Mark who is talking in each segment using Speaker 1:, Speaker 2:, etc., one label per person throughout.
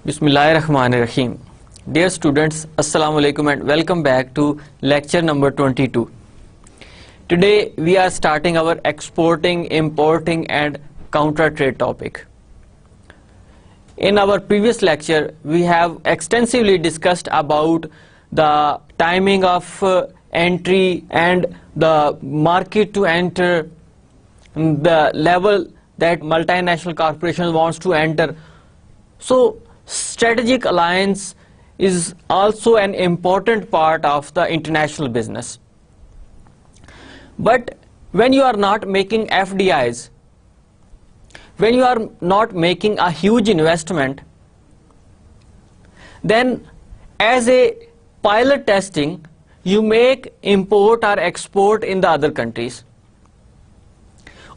Speaker 1: Bismillahirrahmanirrahim. Dear students, Assalamu alaikum and welcome back to lecture number 22. Today we are starting our exporting, importing and counter trade topic. In our previous lecture, we have extensively discussed about the timing of entry and the market to enter, the level that multinational corporations wants to enter. So strategic alliance is also an important part of the international business. But when you are not making FDIs, when you are not making a huge investment, then as a pilot testing, you make import or export in the other countries.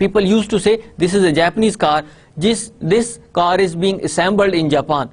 Speaker 1: People used to say this is a Japanese car, this car is being assembled in Japan.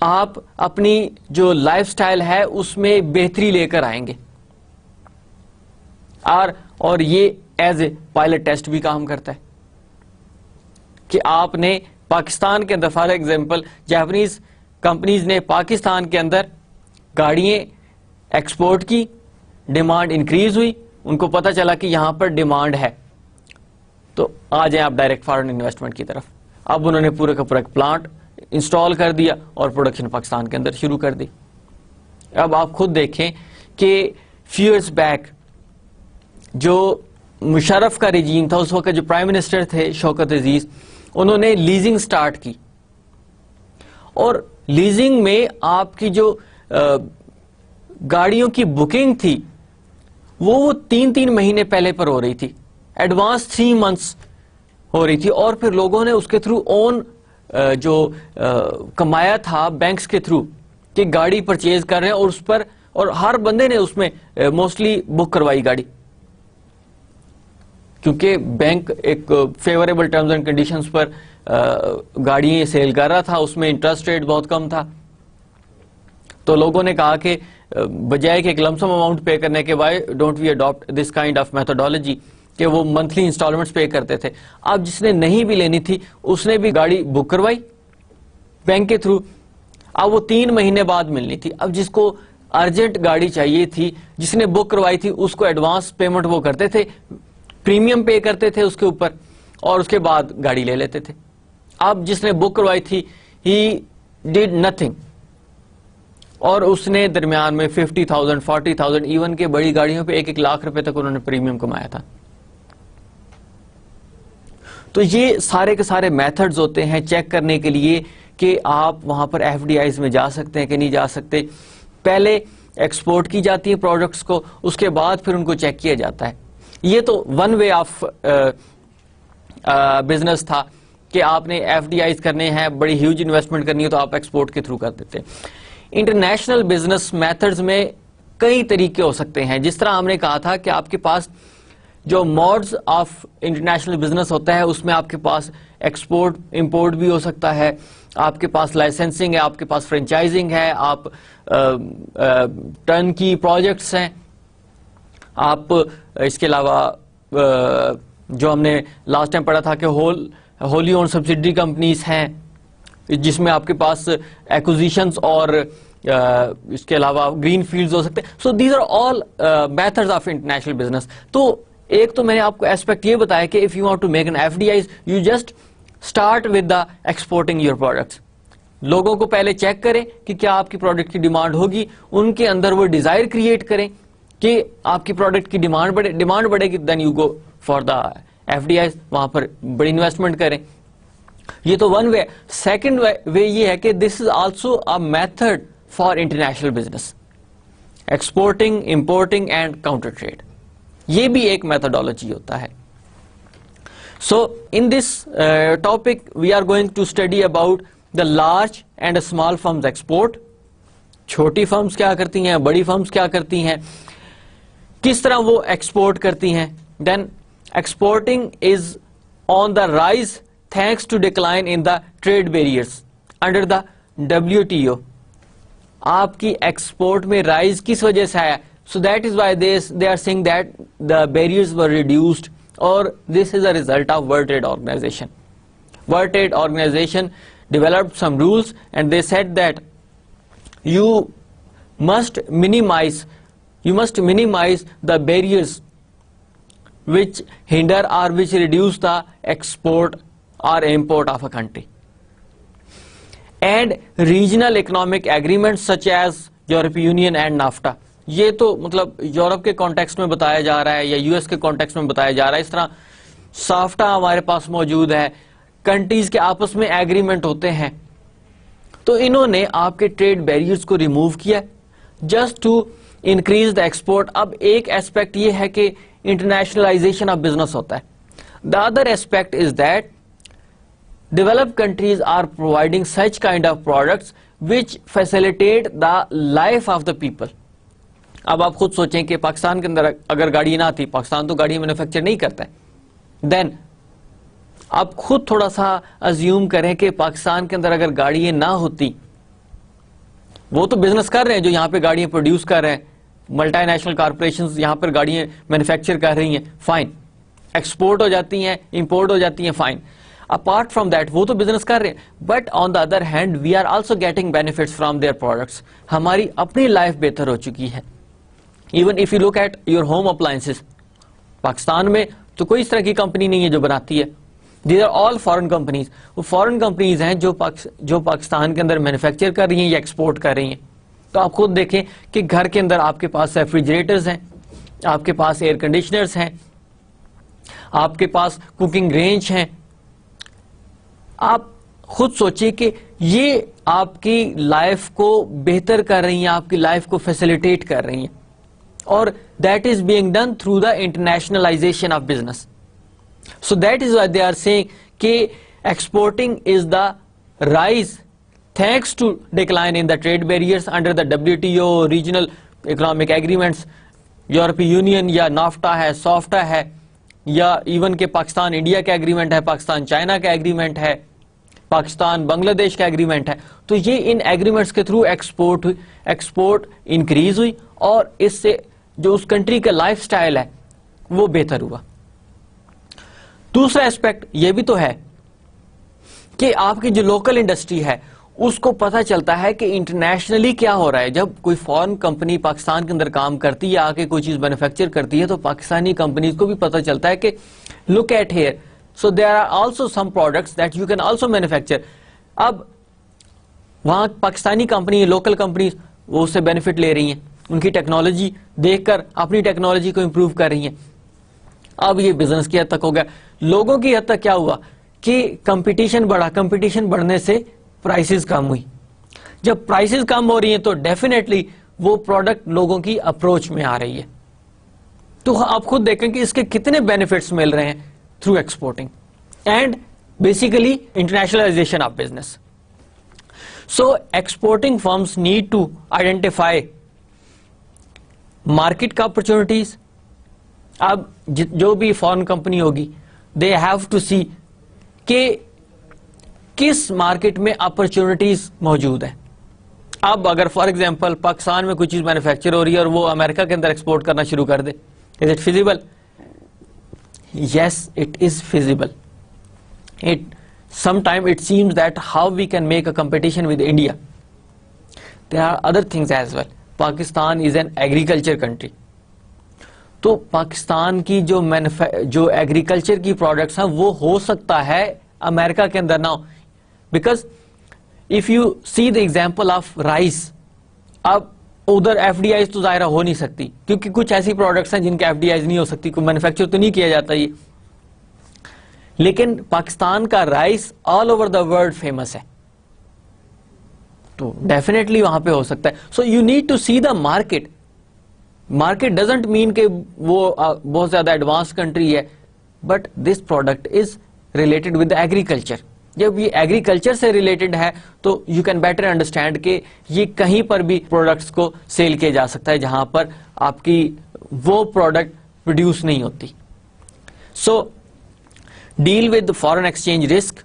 Speaker 1: آپ اپنی جو life style ہے اس میں بہتری لے کر آئیں گے. اور یہ ایز اے پائلٹ ٹیسٹ بھی کام کرتا ہے کہ آپ نے پاکستان کے اندر، فار ایگزامپل جاپنیز کمپنیز نے پاکستان کے اندر گاڑیاں ایکسپورٹ کی، ڈیمانڈ انکریز ہوئی، ان کو پتا چلا کہ یہاں پر ڈیمانڈ ہے، تو آ جائیں آپ ڈائریکٹ فارن انویسٹمنٹ کی طرف. اب انہوں نے پورے کا پورا پلانٹ انسٹال کر دیا اور پروڈکشن پاکستان کے اندر شروع کر دی. اب آپ خود دیکھیں کہ فیو ایئرز بیک جو مشرف کا رجیم تھا، اس وقت جو پرائم منسٹر تھے شوکت عزیز، انہوں نے لیزنگ سٹارٹ کی، اور لیزنگ میں آپ کی جو گاڑیوں کی بکنگ تھی وہ 3 مہینے پہلے پر ہو رہی تھی، ایڈوانس 3 months ہو رہی تھی، اور پھر لوگوں نے اس کے تھرو اون جو کمایا تھا بینکس کے تھرو کہ گاڑی پرچیز کر رہے ہیں، اور اس پر اور ہر بندے نے اس میں موسٹلی بک کروائی گاڑی، کیونکہ بینک ایک فیوریبل ٹرمز اینڈ کنڈیشنز پر گاڑی سیل کر رہا تھا، اس میں انٹرسٹ ریٹ بہت کم تھا. تو لوگوں نے کہا کہ بجائے کہ ایک لمسم اماؤنٹ پے کرنے کے، why don't we adopt this kind of methodology, کہ وہ منتھلی انسٹالمنٹس پے کرتے تھے. اب جس نے نہیں بھی لینی تھی اس نے بھی گاڑی بک کروائی بینک کے تھرو، اب وہ 3 مہینے بعد ملنی تھی. اب جس کو ارجنٹ گاڑی چاہیے تھی، جس نے بک کروائی تھی، اس کو ایڈوانس پیمنٹ وہ کرتے تھے، پریمیم پے کرتے تھے اس کے اوپر، اور اس کے بعد گاڑی لے لیتے تھے. اب جس نے بک کروائی تھی ہی ڈیڈ نتھنگ، اور اس نے درمیان میں 50,000 40,000 ایون کہ بڑی گاڑیوں پہ 1 لاکھ روپے تک انہوں نے پریمیم کمایا تھا. تو یہ سارے کے سارے میتھڈز ہوتے ہیں چیک کرنے کے لیے کہ آپ وہاں پر ایف ڈی آئیز میں جا سکتے ہیں کہ نہیں جا سکتے. پہلے ایکسپورٹ کی جاتی ہے پروڈکٹس کو، اس کے بعد پھر ان کو چیک کیا جاتا ہے. یہ تو ون وے آف بزنس تھا کہ آپ نے ایف ڈی آئیز کرنے ہیں، بڑی ہیوج انویسٹمنٹ کرنی ہے تو آپ ایکسپورٹ کے تھرو کر دیتے ہیں. انٹرنیشنل بزنس میتھڈز میں کئی طریقے ہو سکتے ہیں. جس طرح ہم نے کہا تھا کہ آپ کے پاس جو موڈز آف انٹرنیشنل بزنس ہوتا ہے اس میں آپ کے پاس ایکسپورٹ امپورٹ بھی ہو سکتا ہے، آپ کے پاس لائسنسنگ ہے، آپ کے پاس فرینچائزنگ ہے، آپ ٹرن کی پروجیکٹس ہیں، آپ اس کے علاوہ جو ہم نے لاسٹ ٹائم پڑھا تھا کہ ہولی اون سبسڈری کمپنیز ہیں جس میں آپ کے پاس ایکوزیشنز اور اس کے علاوہ گرین فیلڈز ہو سکتے ہیں. So these are all methods of international business. تو ایک تو میں نے آپ کو ایسپیکٹ یہ بتایا کہ if you want to make an F D Is you just start with the exporting your products. لوگوں کو پہلے چیک کریں کہ کیا آپ کی پروڈکٹ کی ڈیمانڈ ہوگی، ان کے اندر وہ ڈیزائر کریٹ کریں کہ آپ کی پروڈکٹ کی ڈیمانڈ بڑھے گی، then you go for the F D Is, وہاں پر بڑی انویسٹمنٹ کریں. یہ تو ون وے. سیکنڈ وے یہ ہے کہ this is also a method for international business, exporting, importing and counter trade. یہ بھی ایک میتھڈالوجی ہوتا ہے. So in this topic we are going to study about the large and small firms export. چھوٹی firms کیا کرتی ہیں، بڑی فرمز کیا کرتی ہیں، کس طرح وہ ایکسپورٹ کرتی ہیں. Then exporting is on the rise thanks to decline in the trade barriers under the WTO. آپ کی ایکسپورٹ میں رائز کس وجہ سے آیا؟ So that is why they are saying that the barriers were reduced, or this is a result of World Trade Organization. World Trade Organization developed some rules and they said that you must minimize the barriers which hinder or which reduce the export or import of a country, and regional economic agreements such as European Union and NAFTA. یہ تو مطلب Europe کے context میں بتایا جا رہا ہے یا یو ایس کے کانٹیکسٹ میں بتایا جا رہا ہے. اس طرح سافٹا ہمارے پاس موجود ہے، کنٹریز کے آپس میں ایگریمنٹ ہوتے ہیں. تو انہوں نے آپ کے ٹریڈ بیریئرز کو ریموو کیا just to increase the export. اب ایک ایسپیکٹ یہ ہے کہ انٹرنیشنلائزیشن آف بزنس ہوتا ہے. The other aspect is that developed countries are providing such kind of products which facilitate the life of the people. اب آپ خود سوچیں کہ پاکستان کے اندر اگر گاڑی نہ آتی، پاکستان تو گاڑی مینوفیکچر نہیں کرتا ہے، دین آپ خود تھوڑا سا ازیوم کریں کہ پاکستان کے اندر اگر گاڑیاں نہ ہوتی وہ تو بزنس کر رہے ہیں جو یہاں پہ گاڑیاں پروڈیوس کر رہے ہیں, ملٹی نیشنل کارپوریشنز یہاں پر گاڑیاں مینوفیکچر کر رہی ہیں, فائن, ایکسپورٹ ہو جاتی ہیں, امپورٹ ہو جاتی ہیں, فائن. اپارٹ فرام دیٹ وہ تو بزنس کر رہے ہیں, but on the other hand we are also getting benefits from their products. ہماری اپنی لائف بہتر ہو چکی ہے. Even if you look at your home appliances, Pakistan میں تو کوئی اس طرح کی کمپنی نہیں ہے جو بناتی ہے. These are all foreign companies. وہ فارن کمپنیز ہیں جو پاکستان کے اندر مینوفیکچر کر رہی ہیں یا ایکسپورٹ کر رہی ہیں. تو آپ خود دیکھیں کہ گھر کے اندر آپ کے پاس ریفریجریٹرز ہیں, آپ کے پاس ایئر کنڈیشنرز ہیں, آپ کے پاس کوکنگ رینج ہیں. آپ خود سوچیں کہ یہ آپ کی لائف کو بہتر کر رہی ہیں, آپ کی لائف کو فیسیلیٹیٹ کر رہی ہیں, اور that is being done through the internationalisation of business. So that is why they are saying کہ exporting is the rise thanks to decline in the trade barriers under the WTO, regional economic agreements, European Union یا NAFTA ہے, SOFTA ہے, یا even کہ Pakistan India کا agreement ہے, Pakistan China کا agreement ہے, پاکستان بنگلہ دیش کا ایگریمنٹ ہے. تو یہ ان ایگریمنٹس کے تھرو ایکسپورٹ انکریز ہوئی, اور اس سے جو اس کنٹری کا لائف سٹائل ہے وہ بہتر ہوا. دوسرا اسپیکٹ یہ بھی تو ہے کہ آپ کی جو لوکل انڈسٹری ہے اس کو پتہ چلتا ہے کہ انٹرنیشنلی کیا ہو رہا ہے. جب کوئی فارن کمپنی پاکستان کے اندر کام کرتی ہے, آ کے کوئی چیز مینوفیکچر کرتی ہے, تو پاکستانی کمپنیز کو بھی پتہ چلتا ہے کہ look at here, so there are also some products that you can also manufacture. اب وہاں پاکستانی کمپنی, لوکل کمپنیز وہ اس سے بینیفٹ لے رہی ہیں, ان کی ٹیکنالوجی دیکھ کر اپنی ٹیکنالوجی کو امپروو کر رہی ہیں. اب یہ بزنس کی حد تک ہو گیا. لوگوں کی حد تک کیا ہوا کہ کمپٹیشن بڑھا, کمپٹیشن بڑھنے سے پرائسز کم ہوئی. جب پرائسز کم ہو رہی ہیں تو ڈیفینیٹلی وہ پروڈکٹ لوگوں کی اپروچ میں آ رہی ہے. تو آپ خود دیکھیں کہ اس کے کتنے بینیفٹس مل رہے ہیں through exporting and basically internationalisation of business. So exporting firms need to identify market کا اپرچونٹیز. اب جو بھی فارن کمپنی ہوگی دے ہیو ٹو سی کہ کس مارکیٹ میں اپرچونٹیز موجود ہیں. اب اگر فار ایگزامپل پاکستان میں کوئی چیز مینوفیکچر ہو رہی ہے اور وہ امریکہ کے اندر ایکسپورٹ کرنا شروع کر دے, is it feasible? Yes, it is feasible. Sometimes it seems that how we can make a competition with India. There are other things as well. Pakistan is an agriculture country. تو پاکستان کی جو agriculture کی products ہیں وہ ہو سکتا ہے امریکہ کے اندر نہ ہو, because if you see the example of rice, اب ادھر ایف ڈی آئیز تو ظاہرہ ہو نہیں سکتی کیونکہ کچھ ایسی پروڈکٹس ہیں جن کے ایف ڈی آئیز نہیں ہو سکتی, کوئی مینوفیکچر تو نہیں کیا جاتا یہ. لیکن پاکستان کا rice all over the world famous ہے, تو ڈیفینیٹلی وہاں پہ ہو سکتا ہے. So you need to see the market. Market doesn't mean کہ وہ بہت زیادہ ایڈوانس کنٹری ہے, but this product is related with agriculture. جب یہ ایگریکلچر سے ریلیٹڈ ہے تو یو کین بیٹر انڈرسٹینڈ کہ یہ کہیں پر بھی پروڈکٹس کو سیل کیا جا سکتا ہے جہاں پر آپ کی وہ پروڈکٹ پروڈیوس نہیں ہوتی. So deal with foreign exchange risk.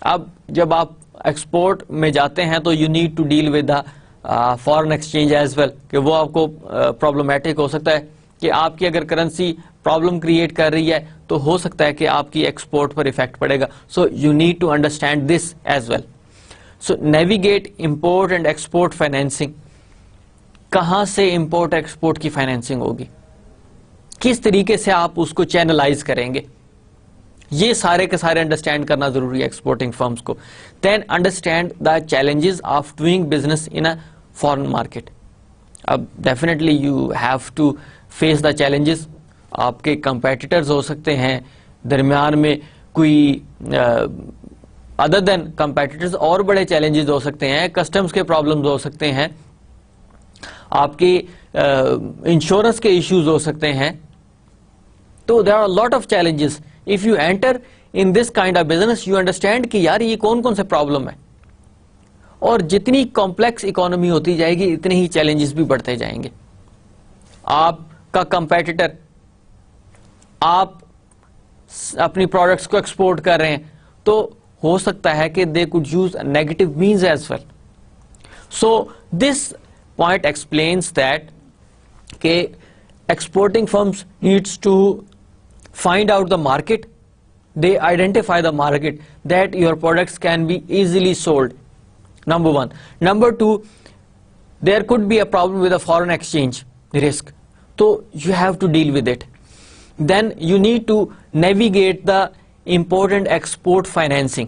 Speaker 1: اب جب آپ ایکسپورٹ میں جاتے ہیں تو you need to deal with foreign exchange as well, کہ وہ آپ کو پرابلمٹک ہو سکتا ہے کہ آپ کی اگر کرنسی پرابلم کریٹ کر رہی ہے تو ہو سکتا ہے کہ آپ کی ایکسپورٹ پر افیکٹ پڑے گا. So you need to understand this as well. So navigate import and export financing. کہاں سے امپورٹ ایکسپورٹ کی فائنینسنگ ہوگی, کس طریقے سے آپ اس کو چینلائز کریں گے, یہ سارے کے سارے انڈرسٹینڈ کرنا ضروری ہے ایکسپورٹنگ فرمز کو. Then understand the challenges of doing business in a foreign market. اب definitely you have to face the challenges. آپ کے کمپیٹیٹرز ہو سکتے ہیں, درمیان میں کوئی ادر دین کمپیٹیٹرز اور بڑے چیلنجز ہو سکتے ہیں, کسٹمز کے پرابلمز ہو سکتے ہیں, آپ کے انشورنس کے ایشوز ہو سکتے ہیں. تو there are a lot of challenges. If you enter in this kind of business, you understand کہ یار یہ کون کون سے پرابلم ہے, اور جتنی کمپلیکس اکانومی ہوتی جائے گی اتنے ہی چیلنجز بھی بڑھتے جائیں گے. آپ کا کمپیٹیٹر, آپ اپنی پروڈکٹس کو ایکسپورٹ کر رہے ہیں تو ہو سکتا ہے کہ they could use negative means as well. So this point explains that exporting firms needs to find out the market. They identify the market that your products can be easily sold. Number one. Number two, there could be a problem with a foreign exchange risk. So you have to deal with it. Then you need to navigate the important export financing.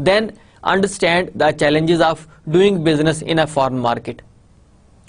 Speaker 1: Then understand the challenges of doing business in a foreign market.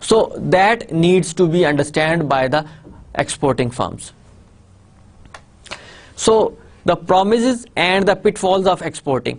Speaker 1: So that needs to be understood by the exporting firms. So the promises and the pitfalls of exporting.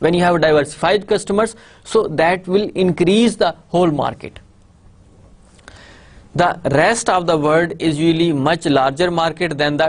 Speaker 1: When you have diversified customers, so that will increase the whole market. The rest of the world is usually much larger market than the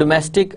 Speaker 1: domestic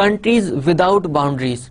Speaker 1: countries without boundaries.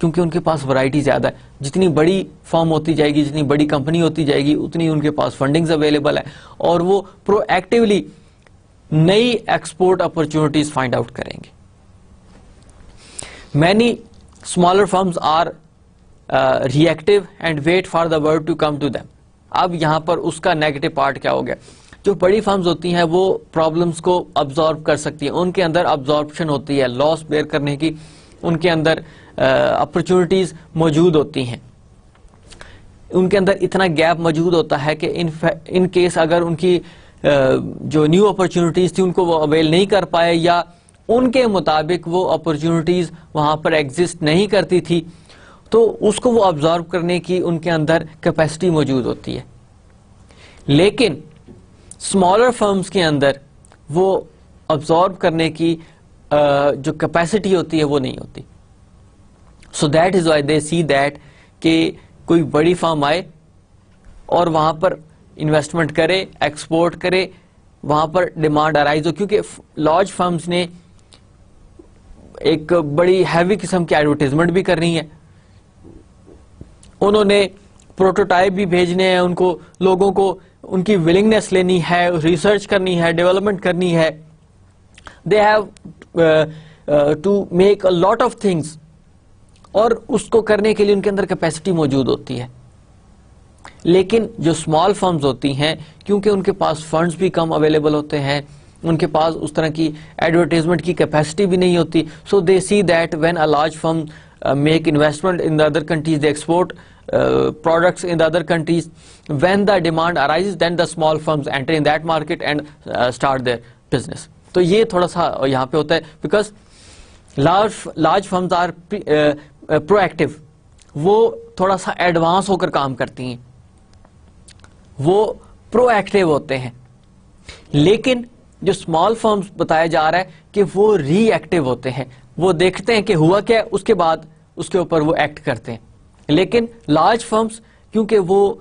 Speaker 1: کیونکہ ان کے پاس variety زیادہ ہے. جتنی بڑی form ہوتی جائے گی, جتنی بڑی کمپنی ہوتی جائے گی, اتنی ان کے پاس فنڈنگز اویلیبل ہے, اور وہ پرو ایکٹیولی نئی ایکسپورٹ اپرچونٹیز فائنڈ آؤٹ کریں گے. Many smaller firms are reactive and wait for the word to come to them. اب یہاں پر اس کا نیگیٹو پارٹ کیا ہو گیا؟ جو بڑی فرمز ہوتی ہیں وہ پرابلمس کو ابزارب کر سکتی ہیں, ان کے اندر ابزارپشن ہوتی ہے, لاس بیئر کرنے کی ان کے اندر اپرچونٹیز موجود ہوتی ہیں, ان کے اندر اتنا گیپ موجود ہوتا ہے کہ ان کیس اگر ان کی جو نیو اپرچونٹیز تھی ان کو وہ اویل نہیں کر پائے, یا ان کے مطابق وہ اپرچونٹیز وہاں پر ایگزسٹ نہیں کرتی تھی, تو اس کو وہ ابزارب کرنے کی ان کے اندر کیپیسٹی موجود ہوتی ہے. لیکن اسمالر فرمز کے اندر وہ ابزارب کرنے کی جو کیپیسٹی ہوتی ہے وہ نہیں ہوتی. سو that is why they see that کہ کوئی بڑی فرم آئے اور وہاں پر انویسٹمنٹ کرے, ایکسپورٹ کرے, وہاں پر ڈیمانڈ ارائز ہو, کیونکہ لارج فرمز نے ایک بڑی ہیوی قسم کی ایڈورٹیزمنٹ بھی کرنی ہے, انہوں نے پروٹوٹائپ بھی بھیجنے ہیں, ان کو لوگوں کو ان کی ولنگنیس لینی ہے, ریسرچ کرنی ہے, ڈیولپمنٹ کرنی ہے. They have to make a lot of things, اور اس کو کرنے کے لیے ان کے اندر کیپیسٹی موجود ہوتی ہے. لیکن جو اسمال فرمز ہوتی ہیں, کیونکہ ان کے پاس فنڈز بھی کم اویلیبل ہوتے ہیں, ان کے پاس اس طرح کی ایڈورٹیزمنٹ کی کیپیسٹی بھی نہیں ہوتی, so they see that when a large firm make investment in the other countries, they export products in the other countries, when the demand arises then the small firms enter in that market and start their business. تو یہ تھوڑا سا یہاں پہ ہوتا ہے, because large firms are proactive, وہ تھوڑا سا ایڈوانس ہو کر کام کرتی ہیں, وہ پرو ایکٹیو ہوتے ہیں. لیکن جو اسمال فرمز بتایا جا رہا ہے کہ وہ ری ایکٹیو ہوتے ہیں, وہ دیکھتے ہیں کہ ہوا کیا, اس کے بعد اس کے اوپر وہ ایکٹ کرتے ہیں. لیکن لارج فرمز کیونکہ وہ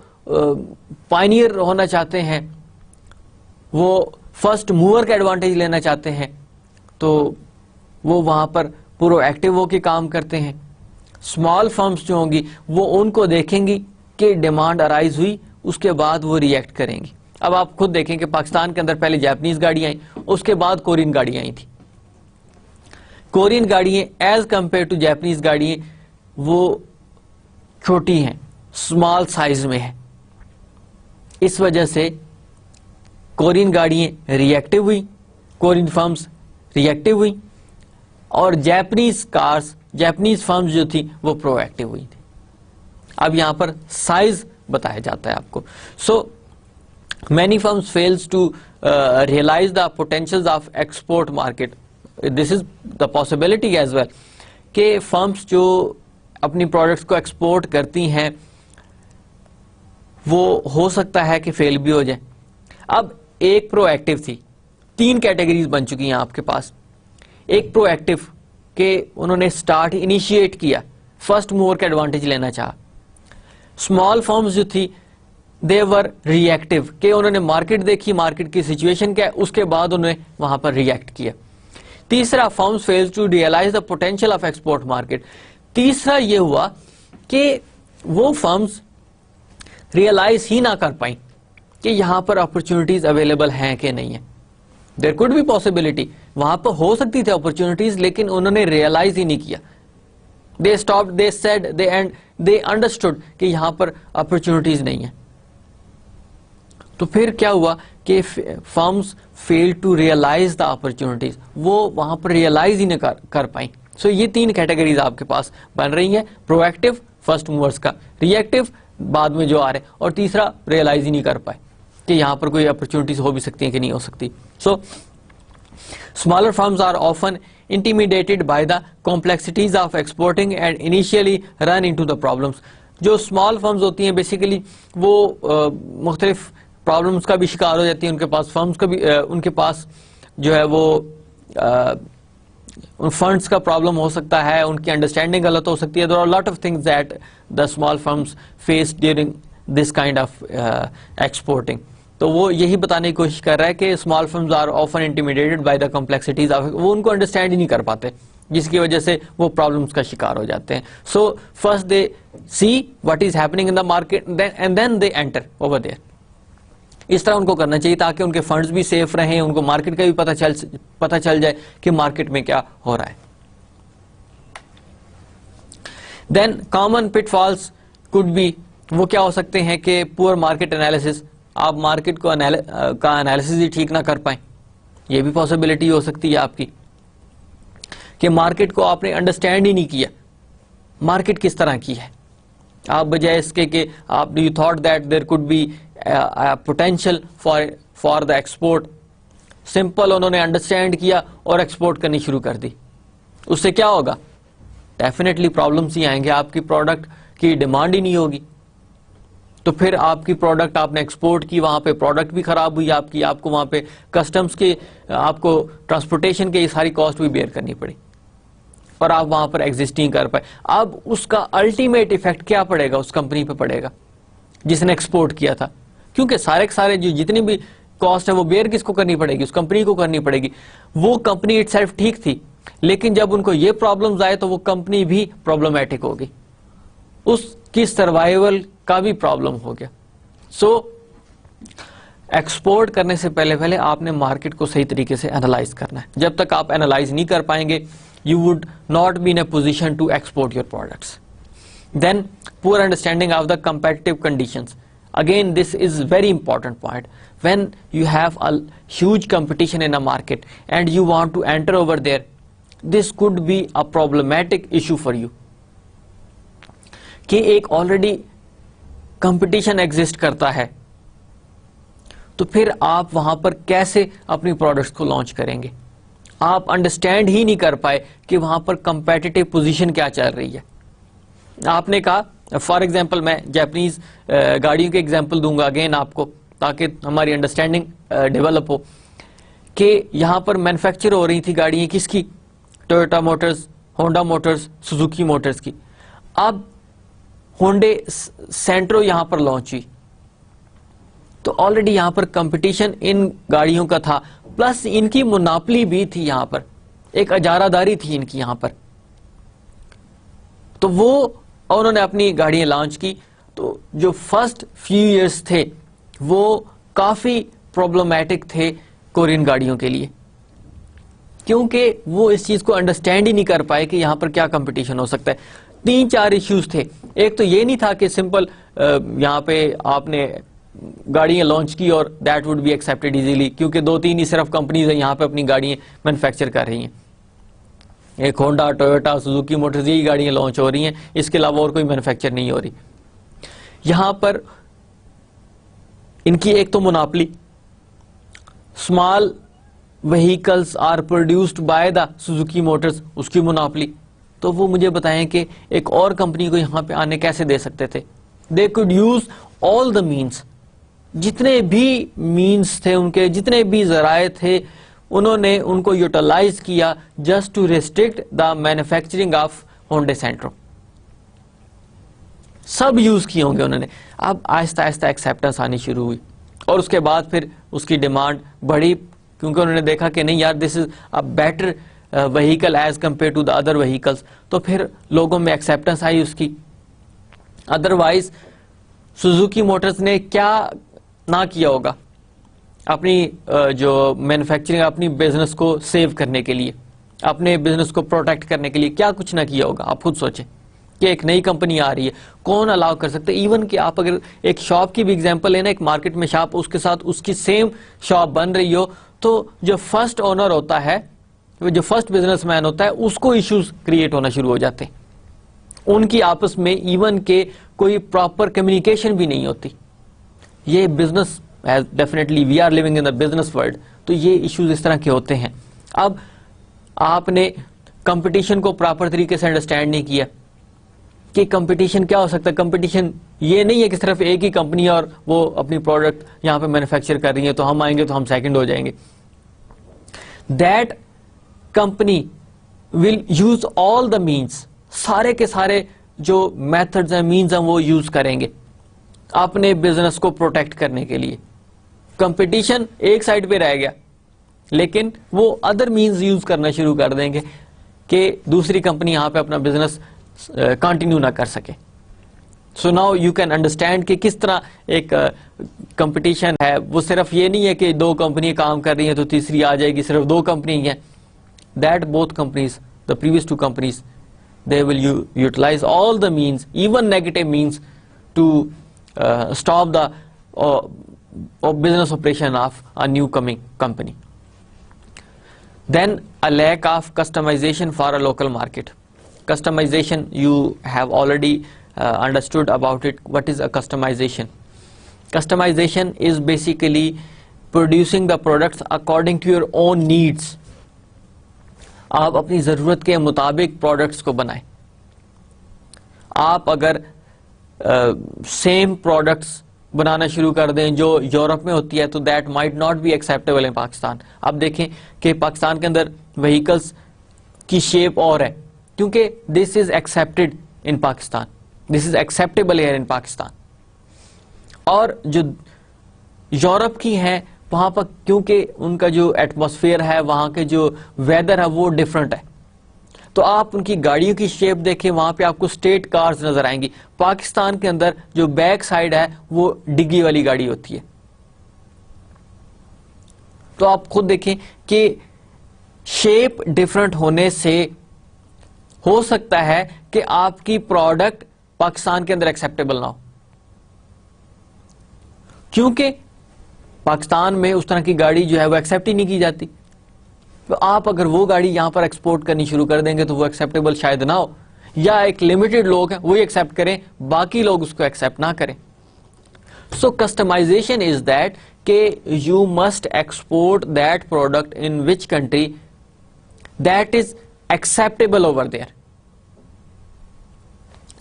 Speaker 1: پائنیئر ہونا چاہتے ہیں, وہ فرسٹ موور کا ایڈوانٹیج لینا چاہتے ہیں, تو وہ وہاں پر پرو ایکٹیو ہو کے کام کرتے ہیں. اسمال فرمز جو ہوں گی وہ ان کو دیکھیں گی کہ ڈیمانڈ ارائز ہوئی, اس کے بعد وہ ری ایکٹ کریں گی. اب آپ خود دیکھیں کہ پاکستان کے اندر پہلے جاپنیز گاڑیاں آئیں, اس کے بعد کورین گاڑیاں آئی تھیں. کورین گاڑیاں ایز کمپیئر ٹو جاپنیز گاڑیاں وہ چھوٹی ہیں, اسمال سائز میں ہیں. اس وجہ سے کورین گاڑیاں ری ایکٹیو ہوئی, کورین فرمز ری ایکٹیو ہوئی, اور جاپنیز کارز, جاپنیز فرمز جو تھی وہ پرو ایکٹیو ہوئی تھی. اب یہاں پر سائز بتایا جاتا ہے آپ کو. سو many firms fails to realize the potentials of export market. This is the possibility as well کہ firms جو اپنی products کو ایکسپورٹ کرتی ہیں وہ ہو سکتا ہے کہ فیل بھی ہو جائیں. اب ایک پرو ایکٹیو تھی, 3 کیٹیگریز بن چکی ہیں آپ کے پاس. ایک پرو ایکٹیو کہ انہوں نے اسٹارٹ انیشیٹ کیا, فرسٹ موور کا ایڈوانٹیج لینا چاہا. اسمال فرمز جو تھی دے ور ری ایکٹیو کہ انہوں نے مارکیٹ دیکھی, مارکیٹ کی سچویشن کیا ہے, اس کے بعد انہوں نے وہاں پر ری ایکٹ کیا. تیسرا, firms fails to realise the potential of export market. تیسرا یہ ہوا کہ وہ فرمز ریئلائز ہی نہ کر پائیں کہ یہاں پر اپرچونٹیز اویلیبل ہیں کہ نہیں ہیں. دیر کوڈ بی پاسبلٹی, وہاں پر ہو سکتی تھی اپرچونٹیز, لیکن انہوں نے ریئلائز ہی نہیں کیا. They stop, they said, they understood کہ یہاں پر اپرچونٹیز نہیں ہیں. تو پھر کیا ہوا کہ firms fail to realise the opportunities, وہ وہاں پر ریئلائز ہی نہ کر پائیں. سو یہ 3 کیٹیگریز آپ کے پاس بن رہی ہیں, پرو ایکٹیو فرسٹ موورس کا, ری ایکٹیو بعد میں جو آ رہے ہیں, اور تیسرا ریئلائز ہی نہیں کر پائے کہ یہاں پر کوئی اپرچونٹیز ہو بھی سکتی ہیں کہ نہیں ہو سکتی. So smaller firms are often intimidated by the complexities of exporting and initially run into the problems. جو اسمال فرمز ہوتی ہیں بیسیکلی وہ مختلف پرابلمس کا بھی شکار ہو جاتی ہیں, ان کے پاس فرمز کا بھی ان کے پاس جو ہے وہ فنڈس کا پرابلم ہو سکتا ہے, ان کی انڈرسٹینڈنگ غلط ہو سکتی ہے. there are a lot of things that the small firms face during this kind of exporting. تو وہ یہی بتانے کی کوشش کر رہا ہے کہ small firms are often intimidated by the complexities of, وہ ان کو انڈرسٹینڈ ہی نہیں کر پاتے جس کی وجہ سے وہ پرابلمس کا شکار ہو جاتے ہیں. So first they see what is happening in the market and then they enter over there. اس طرح ان کو کرنا چاہیے تاکہ ان کے فنڈز بھی سیف رہیں, ان کو مارکیٹ کا بھی پتہ چل جائے کہ مارکیٹ میں کیا ہو رہا ہے. Then common pitfalls could be, وہ کیا ہو سکتے ہیں کہ پور مارکیٹ انالیسس, آپ مارکیٹ کو کا انالیسس ہی ٹھیک نہ کر پائیں. یہ بھی پاسبلٹی ہو سکتی ہے آپ کی کہ مارکیٹ کو آپ نے انڈرسٹینڈ ہی نہیں کیا, مارکیٹ کس طرح کی ہے. آپ بجائے اس کے کہ آپ you thought that there could be potential for the export, simple انہوں نے انڈرسٹینڈ کیا اور ایکسپورٹ کرنی شروع کر دی. اس سے کیا ہوگا؟ ڈیفینیٹلی پرابلمس ہی آئیں گے, آپ کی پروڈکٹ کی ڈیمانڈ ہی نہیں ہوگی. تو پھر آپ کی پروڈکٹ آپ نے ایکسپورٹ کی, وہاں پہ پروڈکٹ بھی خراب ہوئی آپ کو وہاں پہ کسٹمز کے, آپ کو ٹرانسپورٹیشن کے یہ ساری کاسٹ بھی بیئر کرنی پڑی اور آپ وہاں پر ایگزسٹ نہیں کر پائے. اب اس کا الٹیمیٹ ایفیکٹ کیا پڑے گا؟ اس کمپنی پہ پڑے گا جس نے ایکسپورٹ کیا تھا, کیونکہ سارے جو جتنی بھی کاسٹ ہے وہ بیئر کس کو کرنی پڑے گی؟ اس کمپنی کو کرنی پڑے گی. وہ کمپنی اٹ سیلف ٹھیک تھی, لیکن جب ان کو یہ پرابلمز آئے تو وہ کمپنی بھی پرابلمٹک ہوگی, اس کی سروائیول کا بھی پرابلم ہو گیا. سو ایکسپورٹ کرنے سے پہلے آپ نے مارکیٹ کو صحیح طریقے سے انالائز کرنا ہے. جب تک آپ انالائز نہیں کر پائیں گے, you would not be in a position to export your products. Then poor understanding of the competitive conditions. Again, this is very important point. When you have a huge competition in a market and you want to enter over there, this could be a problematic issue for you. کہ ایک already competition exist کرتا ہے, تو پھر آپ وہاں پر کیسے اپنی پروڈکٹس کو لانچ کریں گے؟ آپ انڈرسٹینڈ ہی نہیں کر پائے کہ وہاں پر کمپیٹیٹیو پوزیشن کیا چل رہی ہے. آپ نے کہا فار ایگزامپل, میں جیپنیز گاڑیوں کے ایگزامپل دوں گا اگین آپ کو تاکہ ہماری انڈرسٹینڈنگ ڈیولپ ہو, کہ یہاں پر مینوفیکچر ہو رہی تھی گاڑیاں کس کی؟ Toyota Motors, Honda Motors, Suzuki Motors کی. اب ہونڈے سینٹرو یہاں پر لانچ ہوئی, تو آلریڈی یہاں پر کمپٹیشن ان گاڑیوں کا تھا, پلس ان کی مناپلی بھی تھی, یہاں پر ایک اجارہ داری تھی ان کی یہاں پر. تو وہ انہوں نے اپنی گاڑیاں لانچ کی, تو جو فرسٹ فیو ایئرس تھے وہ کافی پرابلمٹک تھے کورین گاڑیوں کے لیے, کیونکہ وہ اس چیز کو انڈرسٹینڈ ہی نہیں کر پائے کہ یہاں پر کیا کمپٹیشن ہو سکتا ہے. 3-4 ایشوز تھے. ایک تو یہ نہیں تھا کہ سمپل یہاں پہ آپ نے گاڑیاں لانچ کی اور that would be accepted easily, کیونکہ 2-3 ہی صرف کمپنیز ہیں یہاں پہ اپنی گاڑیاں مینوفیکچر کر رہی ہیں. ایک ہونڈا, ٹویوٹا, سوزوکی موٹرز, یہی گاڑیاں لانچ ہو رہی ہیں, اس کے علاوہ اور کوئی مینوفیکچر نہیں ہو رہی. یہاں پر ان کی ایک تو monopoly, small vehicles are produced by the Suzuki Motors, اس کی مناپلی. تو وہ مجھے بتائیں کہ ایک اور کمپنی کو یہاں پہ آنے کیسے دے سکتے تھے؟ They could use all the means, جتنے بھی مینس تھے ان کے, جتنے بھی ذرائع تھے, انہوں نے ان کو یوٹیلائز کیا just to restrict the manufacturing of Hyundai Santro. سب یوز کیے ہوں گے انہوں نے. اب آہستہ آہستہ ایکسیپٹنس آنی شروع ہوئی, اور اس کے بعد پھر اس کی ڈیمانڈ بڑھی, کیونکہ انہوں نے دیکھا کہ نہیں یار, this is a better vehicle as compare to the other vehicles. تو پھر لوگوں میں ایکسیپٹنس آئی اس کی. ادروائز سوزوکی موٹرز نے کیا نہ کیا ہوگا اپنی جو مینوفیکچرنگ, اپنی بزنس کو سیو کرنے کے لیے, اپنے بزنس کو پروٹیکٹ کرنے کے لیے کیا کچھ نہ کیا ہوگا. آپ خود سوچیں کہ ایک نئی کمپنی آ رہی ہے, کون الاؤ کر سکتے؟ ایون کہ آپ اگر ایک شاپ کی بھی ایگزامپل لینا, ایک مارکیٹ میں شاپ, اس کے ساتھ اس کی سیم شاپ بن رہی ہو, تو جو فرسٹ اونر ہوتا ہے, جو فرسٹ بزنس مین ہوتا ہے, اس کو ایشوز کریٹ ہونا شروع ہو جاتے ہیں. ان کی آپس میں ایون کہ کوئی پراپر کمیونیکیشن بھی نہیں ہوتی. یہ business, definitely we are living in the business world, تو یہ ایشوز اس طرح کے ہوتے ہیں. اب آپ نے کمپٹیشن کو پراپر طریقے سے انڈرسٹینڈ نہیں کیا کہ کمپٹیشن کیا ہو سکتا ہے. کمپٹیشن یہ نہیں ہے کہ صرف ایک ہی کمپنی اور وہ اپنی پروڈکٹ یہاں پہ مینوفیکچر کر رہی ہے, تو ہم آئیں گے تو ہم سیکنڈ ہو جائیں گے. That company will use all the means, سارے کے سارے جو میتھڈز ہیں, مینز ہیں, وہ یوز کریں گے اپنے بزنس کو پروٹیکٹ کرنے کے لیے. کمپٹیشن ایک سائڈ پہ رہ گیا, لیکن وہ ادر مینز یوز کرنا شروع کر دیں گے کہ دوسری کمپنی یہاں پہ اپنا بزنس کنٹینیو نہ کر سکے. So now you can understand کہ کس طرح ایک کمپٹیشن ہے. وہ صرف یہ نہیں ہے کہ دو کمپنی کام کر رہی ہیں تو تیسری آ جائے گی, صرف دو کمپنی ہیں. That both companies, the previous two companies, they will utilize all the means, even negative means, to stop the business operation of a new coming company. Then a lack of customization for a local market. Customization, you have already understood about it. What is a customization? Customization is basically producing the products according to your own needs. آپ اپنی ضرورت کے مطابق products کو بنائیں. آپ اگر same products بنانا شروع کر دیں جو یورپ میں ہوتی ہے تو that might not be acceptable in Pakistan. اب دیکھیں کہ پاکستان کے اندر وہیکلس کی شیپ اور ہے, کیونکہ this is accepted in Pakistan, this is acceptable here in Pakistan. اور جو یورپ کی ہیں وہاں پر کیونکہ ان کا جو ایٹماسفیئر ہے, وہاں کے جو ویدر ہے وہ ڈفرنٹ ہے, تو آپ ان کی گاڑیوں کی شیپ دیکھیں, وہاں پہ آپ کو اسٹیٹ کارز نظر آئیں گی. پاکستان کے اندر جو بیک سائڈ ہے وہ ڈگی والی گاڑی ہوتی ہے. تو آپ خود دیکھیں کہ شیپ ڈفرنٹ ہونے سے ہو سکتا ہے کہ آپ کی پروڈکٹ پاکستان کے اندر ایکسیپٹیبل نہ ہو, کیونکہ پاکستان میں اس طرح کی گاڑی جو ہے وہ ایکسیپٹ ہی نہیں کی جاتی. تو آپ اگر وہ گاڑی یہاں پر ایکسپورٹ کرنی شروع کر دیں گے تو وہ ایکسیپٹیبل شاید نہ ہو, یا ایک لمیٹڈ لوگ ہیں وہی ایکسیپٹ کریں, باقی لوگ اس کو ایکسیپٹ نہ کریں. سو کسٹمائزیشن از دیٹ کہ you must export that product in which country that is acceptable over there.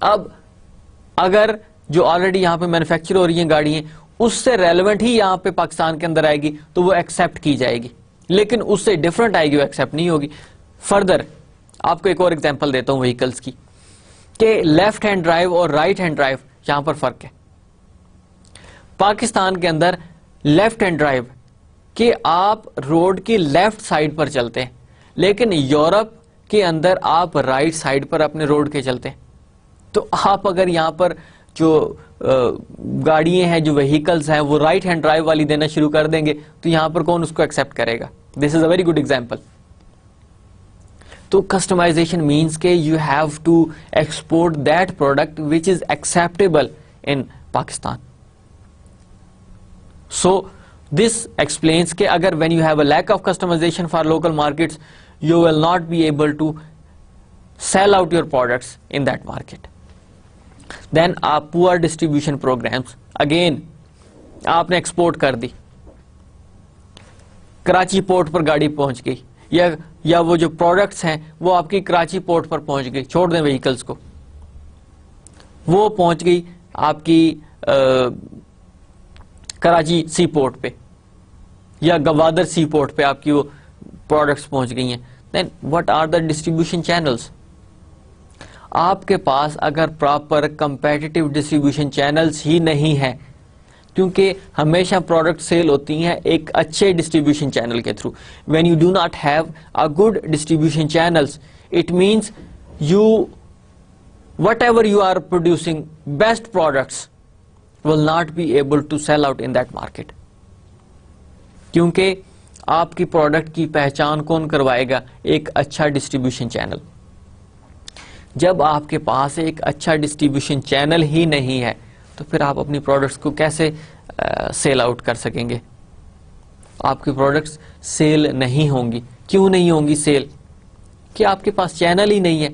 Speaker 1: اب اگر جو آلریڈی یہاں پہ مینوفیکچر ہو رہی ہیں گاڑی ہیں اس سے ریلیونٹ ہی یہاں پہ پاکستان کے اندر آئے گی تو وہ ایکسیپٹ کی جائے گی, لیکن اس سے ڈفرنٹ آئے گی وہ ایکسیپٹ نہیں ہوگی. فردر آپ کو ایک اور ایگزامپل دیتا ہوں وہیکلس کی, کہ لیفٹ ہینڈ ڈرائیو اور رائٹ ہینڈ ڈرائیو یہاں پر فرق ہے. پاکستان کے اندر لیفٹ ہینڈ ڈرائیو کہ آپ روڈ کی لیفٹ سائڈ پر چلتے ہیں, لیکن یورپ کے اندر آپ رائٹ سائڈ پر اپنے روڈ کے چلتے ہیں. تو آپ اگر یہاں پر جو گاڑیاں ہیں, جو وہیکلز ہیں, وہ رائٹ ہینڈ ڈرائیو والی دینا شروع کر دیں گے تو یہاں پر کون اس کو ایکسیپٹ کرے گا؟ This is a very good example. تو کسٹمائزیشن مینس کہ you have to export that product which is acceptable in Pakistan. So this explains کہ اگر when you have a lack of customization for local markets you will not be able to sell out your products in that market. Then poor distribution programmes, again آپ نے export کر دی, Karachi port پر گاڑی پہنچ گئی, یا وہ جو پروڈکٹس ہیں وہ آپ کی کراچی پورٹ پر پہنچ گئی, چھوڑ دیں وہیکلس کو, وہ پہنچ گئی آپ کی کراچی سی پورٹ پہ یا گوادر سی پورٹ پہ آپ کی وہ پروڈکٹس پہنچ گئی ہیں. Then what are the distribution channels? آپ کے پاس اگر پراپر کمپیٹیٹیو ڈسٹریبیوشن چینلز ہی نہیں ہیں, کیونکہ ہمیشہ پروڈکٹ سیل ہوتی ہیں ایک اچھے ڈسٹریبیوشن چینل کے through. When you do not have a good distribution channels it means you whatever you are producing best products will not be able to sell out in that market. کیونکہ آپ کی product کی پہچان کون کروائے گا؟ ایک اچھا distribution channel. جب آپ کے پاس ایک اچھا ڈسٹریبیوشن چینل ہی نہیں ہے تو پھر آپ اپنی پروڈکٹس کو کیسے سیل آؤٹ کر سکیں گے؟ آپ کی پروڈکٹس سیل نہیں ہوں گی. کیوں نہیں ہوں گی سیل؟ کہ آپ کے پاس چینل ہی نہیں ہے.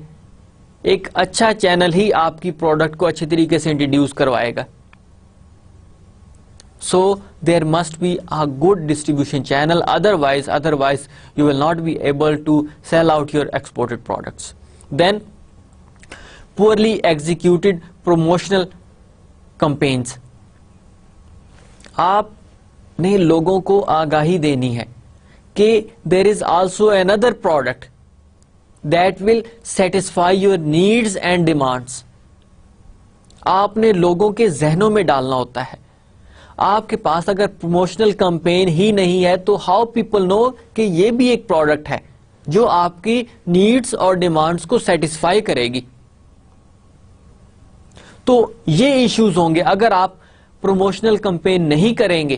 Speaker 1: ایک اچھا چینل ہی آپ کی پروڈکٹ کو اچھے طریقے سے انٹروڈیوس کروائے گا. So there must be a good distribution channel, otherwise you will not be able to sell out your exported products. Then poorly executed promotional campaigns. آپ نے لوگوں کو آگاہی دینی ہے کہ there is also another product that will satisfy your needs and demands. آپ نے لوگوں کے ذہنوں میں ڈالنا ہوتا ہے. آپ کے پاس اگر پروموشنل کمپین ہی نہیں ہے تو ہاؤ پیپل نو کہ یہ بھی ایک پروڈکٹ ہے. جو آپ کی نیڈس اور ڈیمانڈس کو سیٹسفائی کرے گی. تو یہ ایشوز ہوں گے. اگر آپ پروموشنل کمپین نہیں کریں گے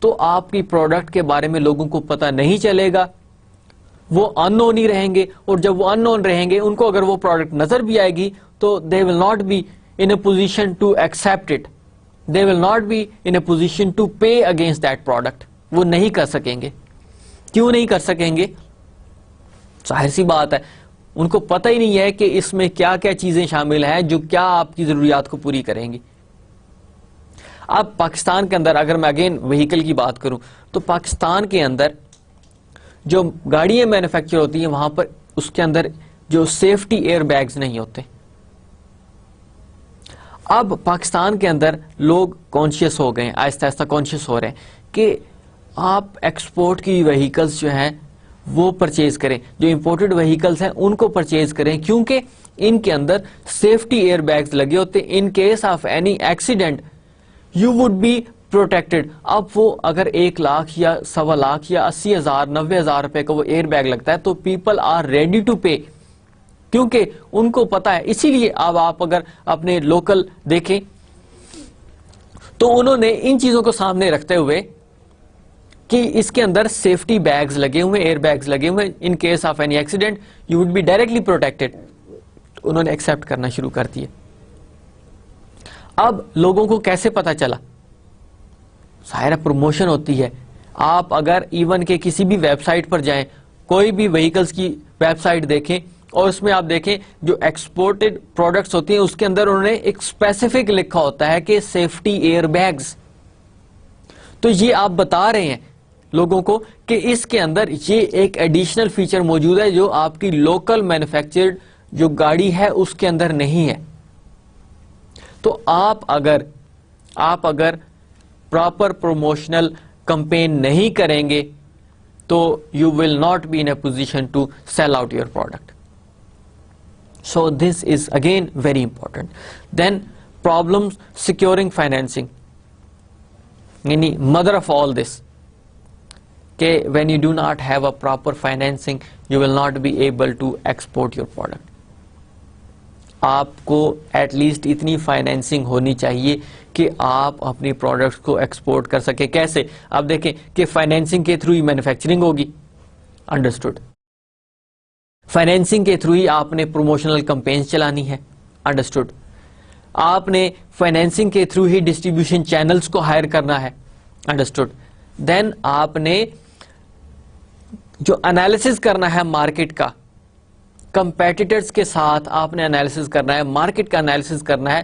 Speaker 1: تو آپ کی پروڈکٹ کے بارے میں لوگوں کو پتہ نہیں چلے گا, وہ ان نون ہی رہیں گے, اور جب وہ ان نون رہیں گے ان کو اگر وہ پروڈکٹ نظر بھی آئے گی تو they will not be in a position to accept it, they will not be in a position to pay against that product. وہ نہیں کر سکیں گے. کیوں نہیں کر سکیں گے؟ ظاہر سی بات ہے, ان کو پتہ ہی نہیں ہے کہ اس میں کیا کیا چیزیں شامل ہیں جو کیا آپ کی ضروریات کو پوری کریں گی. اب پاکستان کے اندر اگر میں اگین وہیکل کی بات کروں تو پاکستان کے اندر جو گاڑیاں مینوفیکچر ہوتی ہیں وہاں پر اس کے اندر جو سیفٹی ایئر بیگز نہیں ہوتے. اب پاکستان کے اندر لوگ کانشیس ہو گئے ہیں, آہستہ آہستہ کانشیس ہو رہے ہیں کہ آپ ایکسپورٹ کی وہیکلز جو ہیں وہ پرچیز کریں, جو امپورٹڈ وہیکلز ہیں ان کو پرچیز کریں, کیونکہ ان کے اندر سیفٹی ایئر بیگز لگے ہوتے ہیں. In case of any accident you would be protected. اب وہ اگر 1 لاکھ یا 1.25 لاکھ یا 80,000 90,000 روپے کا وہ ایئر بیگ لگتا ہے تو people are ready to pay, کیونکہ ان کو پتا ہے. اسی لیے اب آپ اگر اپنے لوکل دیکھیں تو انہوں نے ان چیزوں کو سامنے رکھتے ہوئے کہ اس کے اندر سیفٹی بیگز لگے ہوئے, ایئر بیگز لگے ہوئے, in case of any accident you would be directly protected, انہوں نے ایکسپٹ کرنا شروع کر دیا. اب لوگوں کو کیسے پتا چلا؟ ظاہر پروموشن ہوتی ہے. آپ اگر ایون کے کسی بھی ویب سائٹ پر جائیں, کوئی بھی وہیکلز کی ویب سائٹ دیکھیں اور اس میں آپ دیکھیں جو ایکسپورٹڈ پروڈکٹس ہوتی ہیں اس کے اندر انہوں نے ایک اسپیسیفک لکھا ہوتا ہے کہ سیفٹی ایئر بیگز. تو یہ آپ بتا رہے ہیں لوگوں کو کہ اس کے اندر یہ ایک ایڈیشنل فیچر موجود ہے جو آپ کی لوکل مینوفیکچرڈ جو گاڑی ہے اس کے اندر نہیں ہے. تو آپ اگر پراپر پروموشنل کمپین نہیں کریں گے تو you will not be in a position to sell out your product. So this is again very important. Then problems securing financing, یعنی مدر آف آل دس, کہ when you do not have a proper financing you will not be able to export your product. آپ کو at least اتنی financing ہونی چاہیے کہ آپ اپنی پروڈکٹس کو ایکسپورٹ کر سکیں. کیسے؟ آپ دیکھیں کہ فائنینسنگ کے تھرو ہی مینوفیکچرنگ ہوگی, انڈرسٹوڈ. فائنینسنگ کے تھرو ہی آپ نے پروموشنل کمپینز چلانی ہے, انڈرسٹوڈ. آپ نے فائنینسنگ کے تھرو ہی ڈسٹریبیوشن چینلز کو ہائر کرنا ہے, انڈرسٹوڈ. دین آپ نے جو انالیسز کرنا ہے مارکیٹ کا, کمپیٹیٹرز کے ساتھ آپ نے انالیسز کرنا ہے, مارکیٹ کا انالیسز کرنا ہے,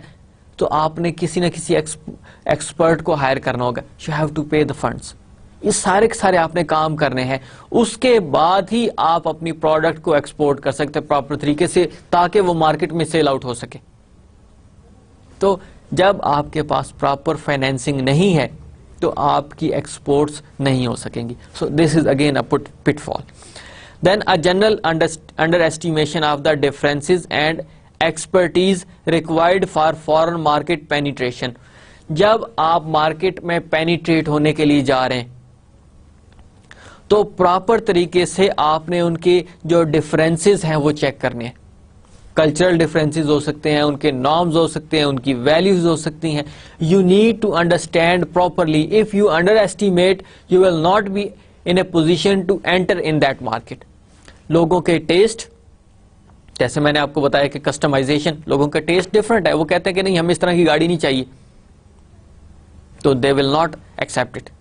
Speaker 1: تو آپ نے کسی نہ کسی ایکسپرٹ کو ہائر کرنا ہوگا. You have to pay the funds. یہ سارے کے سارے آپ نے کام کرنے ہیں. اس کے بعد ہی آپ اپنی پروڈکٹ کو ایکسپورٹ کر سکتے ہیں پراپر طریقے سے, تاکہ وہ مارکیٹ میں سیل آؤٹ ہو سکے. تو جب آپ کے پاس پراپر فائنینسنگ نہیں ہے تو آپ کی ایکسپورٹس نہیں ہو سکیں گی. So this is again a pitfall. Then a general underestimation of the differences and expertise required for foreign market penetration. جب آپ مارکیٹ میں پینیٹریٹ ہونے کے لیے جا رہے ہیں تو پراپر طریقے سے آپ نے ان کے جو ڈفرینسز ہیں وہ چیک کرنے ہیں. کلچرل ڈفرینسز ہو سکتے ہیں, ان کے نارمز ہو سکتے ہیں, ان کی ویلیوز ہو سکتی ہیں. You need to understand properly. If you underestimate you will not be in a position to enter in that market. لوگوں کے ٹیسٹ, جیسے میں نے آپ کو بتایا کہ کسٹمائزیشن, لوگوں کا ٹیسٹ ڈفرنٹ ہے. وہ کہتے ہیں کہ نہیں ہمیں اس طرح کی گاڑی نہیں چاہیے, تو they will not accept it.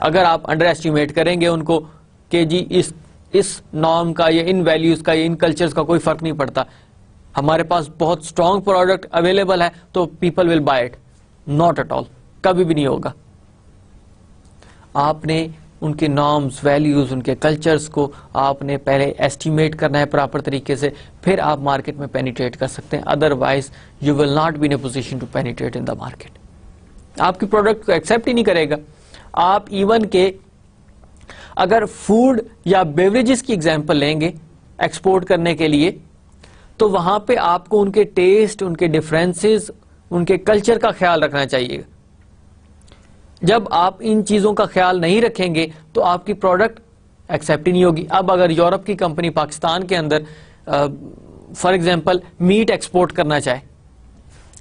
Speaker 1: اگر آپ انڈر ایسٹیمیٹ کریں گے ان کو کہ جی اس نارم کا یا ان ویلیوز کا یا ان کلچرز کا کوئی فرق نہیں پڑتا, ہمارے پاس بہت اسٹرانگ پروڈکٹ اویلیبل ہے تو people will buy it, not at all, کبھی بھی نہیں ہوگا. آپ نے ان کے نارمز, ویلیوز, ان کے کلچرز کو آپ نے پہلے ایسٹیمیٹ کرنا ہے پراپر طریقے سے, پھر آپ مارکیٹ میں پینیٹریٹ کر سکتے ہیں. Otherwise you will not be in a position to penetrate in the market. آپ کی پروڈکٹ کو ایکسپٹ ہی نہیں کرے گا. آپ ایون کے اگر فوڈ یا بیوریجز کی ایگزامپل لیں گے ایکسپورٹ کرنے کے لیے, تو وہاں پہ آپ کو ان کے ٹیسٹ, ان کے ڈفرینسز, ان کے کلچر کا خیال رکھنا چاہیے گا. جب آپ ان چیزوں کا خیال نہیں رکھیں گے تو آپ کی پروڈکٹ ایکسیپٹ ہی نہیں ہوگی. اب اگر یورپ کی کمپنی پاکستان کے اندر فار ایگزامپل میٹ ایکسپورٹ کرنا چاہے,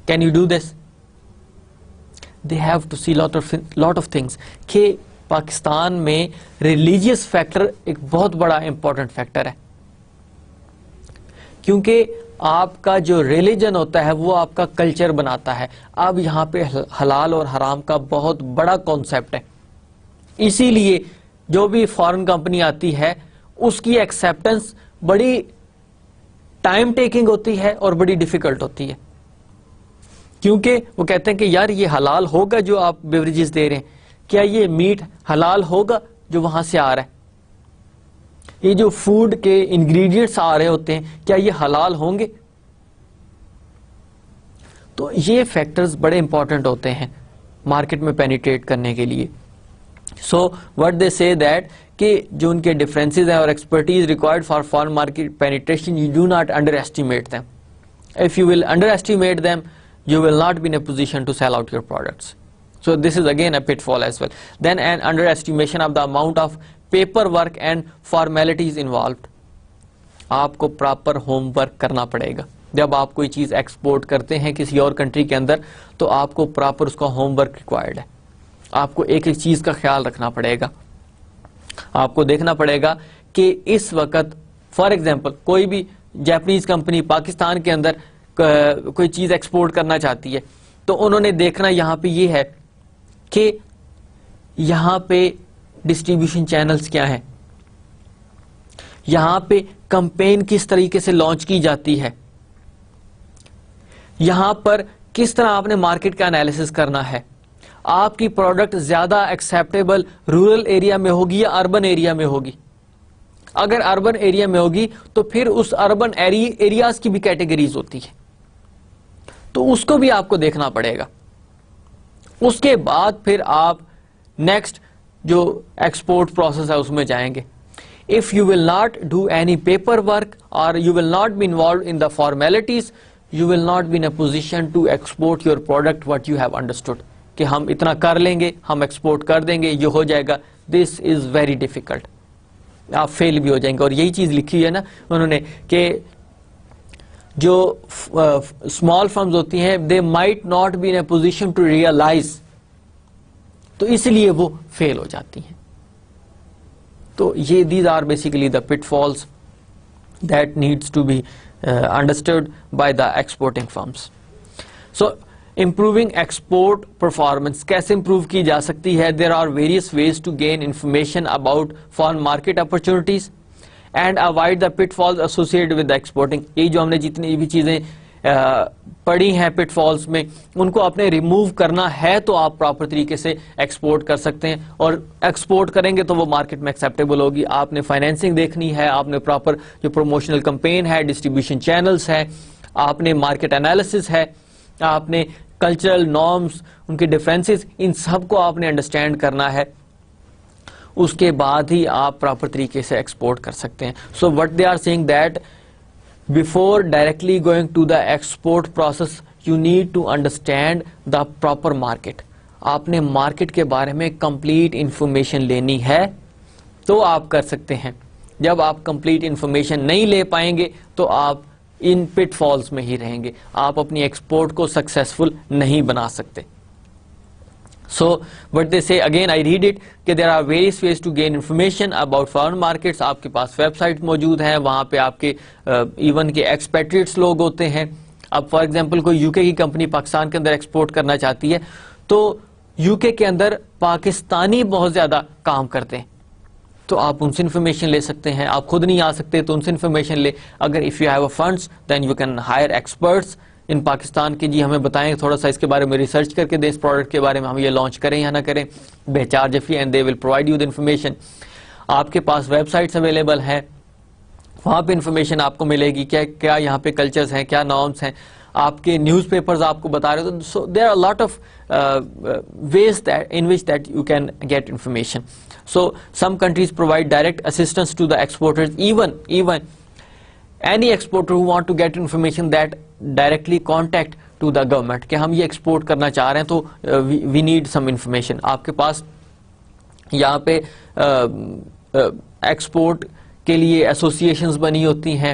Speaker 1: can you do this? They have to see lot of things. کہ پاکستان میں ریلیجیس فیکٹر ایک بہت بڑا امپورٹنٹ فیکٹر ہے, کیونکہ آپ کا جو ریلیجن ہوتا ہے وہ آپ کا کلچر بناتا ہے. اب یہاں پہ حلال اور حرام کا بہت بڑا کانسیپٹ ہے, اسی لیے جو بھی فارن کمپنی آتی ہے اس کی ایکسیپٹنس بڑی ٹائم ٹیکنگ ہوتی ہے اور بڑی ڈیفیکلٹ ہوتی ہے, کیونکہ وہ کہتے ہیں کہ یار یہ حلال ہوگا جو آپ بیوریجز دے رہے ہیں, کیا یہ میٹ حلال ہوگا جو وہاں سے آ رہا ہے, یہ جو فوڈ کے انگریڈینٹس آ رہے ہوتے ہیں کیا یہ حلال ہوں گے؟ تو یہ فیکٹرز بڑے امپورٹنٹ ہوتے ہیں مارکیٹ میں پینیٹریٹ کرنے کے لیے. سو وٹ دے سے دیٹ کہ جو ان کے ڈفرینسز ہیں اور expertise required for foreign market penetration, you do not under estimate them. If you will under estimate them, you will not be in a position to sell out your products. So this is again a pitfall as well. Then an underestimation of the amount of paperwork and formalities involved. آپ کو proper home work کرنا پڑے گا. جب آپ کوئی چیز export کرتے ہیں کسی اور کنٹری کے اندر تو آپ کو پراپر اس کا ہوم ورک ریکوائرڈ ہے. آپ کو ایک ایک چیز کا خیال رکھنا پڑے گا. آپ کو دیکھنا پڑے گا کہ اس وقت فار ایگزامپل کوئی بھی جاپنیز کمپنی پاکستان کے اندر کوئی چیز ایکسپورٹ کرنا چاہتی ہے تو انہوں نے دیکھنا یہاں پہ یہ ہے کہ یہاں پہ ڈسٹریبیوشن چینلز کیا ہیں, یہاں پہ کمپین کس طریقے سے لانچ کی جاتی ہے, یہاں پر کس طرح آپ نے مارکیٹ کا انالیسس کرنا ہے, آپ کی پروڈکٹ زیادہ ایکسیپٹیبل رورل ایریا میں ہوگی یا اربن ایریا میں ہوگی. اگر اربن ایریا میں ہوگی تو پھر اس اربن ایریاز کی بھی کیٹیگریز ہوتی ہے, تو اس کو بھی آپ کو دیکھنا پڑے گا. اس کے بعد پھر آپ نیکسٹ جو ایکسپورٹ پروسیس ہے اس میں جائیں گے. If you will not do any paperwork or you will not be involved in the formalities, you will not be in a position to export your product what you have understood. کہ ہم اتنا کر لیں گے, ہم export کر دیں گے, یہ ہو جائے گا. This is very difficult. آپ فیل بھی ہو جائیں گے. اور یہی چیز لکھی ہے نا انہوں نے کہ جو اسمال فرمز ہوتی ہیں they might not be in a position to realize, تو اس لیے وہ فیل ہو جاتی ہیں. تو یہ these are basically the pitfalls that needs to be understood by the exporting firms. So improving export performance کیسے improve کی جا سکتی ہے؟ There are various ways to gain information about foreign market opportunities and avoid the pitfalls associated with the exporting. یہ جو ہم نے جتنی بھی چیزیں پڑھی ہیں پٹ فالس میں, ان کو آپ نے ریموو کرنا ہے تو آپ پراپر طریقے سے ایکسپورٹ کر سکتے ہیں, اور ایکسپورٹ کریں گے تو وہ مارکیٹ میں ایکسیپٹیبل ہوگی. آپ نے فائنینسنگ دیکھنی ہے, آپ نے پراپر جو پروموشنل کمپین ہے, ڈسٹریبیوشن چینلز ہے, آپ نے مارکیٹ انالیسس ہے, آپ نے کلچرل نارمز, ان کے ڈفرینسز, ان سب کو آپ نے انڈرسٹینڈ کرنا ہے. اس کے بعد ہی آپ پراپر طریقے سے ایکسپورٹ کر سکتے ہیں. So what they are seeing that before directly going to the export process you need to understand the proper market. آپ نے مارکیٹ کے بارے میں کمپلیٹ انفارمیشن لینی ہے تو آپ کر سکتے ہیں. جب آپ کمپلیٹ انفارمیشن نہیں لے پائیں گے تو آپ ان پٹ فالز میں ہی رہیں گے, آپ اپنی ایکسپورٹ کو سکسیسفل نہیں بنا سکتے. So what they say again, I read it کہ there are various ways to gain information about foreign markets. آپ کے پاس ویب سائٹ موجود ہیں, وہاں پہ آپ کے ایون کے ایکسپیٹریٹس لوگ ہوتے ہیں. اب فار ایگزامپل کوئی یو کے کی کمپنی پاکستان کے اندر ایکسپورٹ کرنا چاہتی ہے تو یو کے اندر پاکستانی بہت زیادہ کام کرتے ہیں, تو آپ ان سے انفارمیشن لے سکتے ہیں. آپ خود نہیں آ سکتے تو ان سے انفارمیشن لے. اگر if you have a funds then you can hire experts in Pakistan کے, جی ہمیں بتائیں تھوڑا سا اس کے بارے میں ریسرچ کر کے دیں, اس پروڈکٹ کے بارے میں ہم یہ لانچ کریں یا نہ کریں, بے چارج فی, and they will provide you the information. آپ کے پاس ویب سائٹس اویلیبل ہیں, وہاں پہ انفارمیشن آپ کو ملے گی, کیا یہاں پہ کلچرز ہیں, کیا نارمس ہیں. آپ کے نیوز پیپرز آپ کو بتا رہے, so there are lot of ways in which that you can get information. So some countries provide direct assistance to the exporters, even any exporter who want to get information that directly contact to the government کہ ہم یہ export کرنا چاہ رہے ہیں تو we need some information. آپ کے پاس یہاں پہ ایکسپورٹ کے لیے ایسوسیشنز بنی ہوتی ہیں,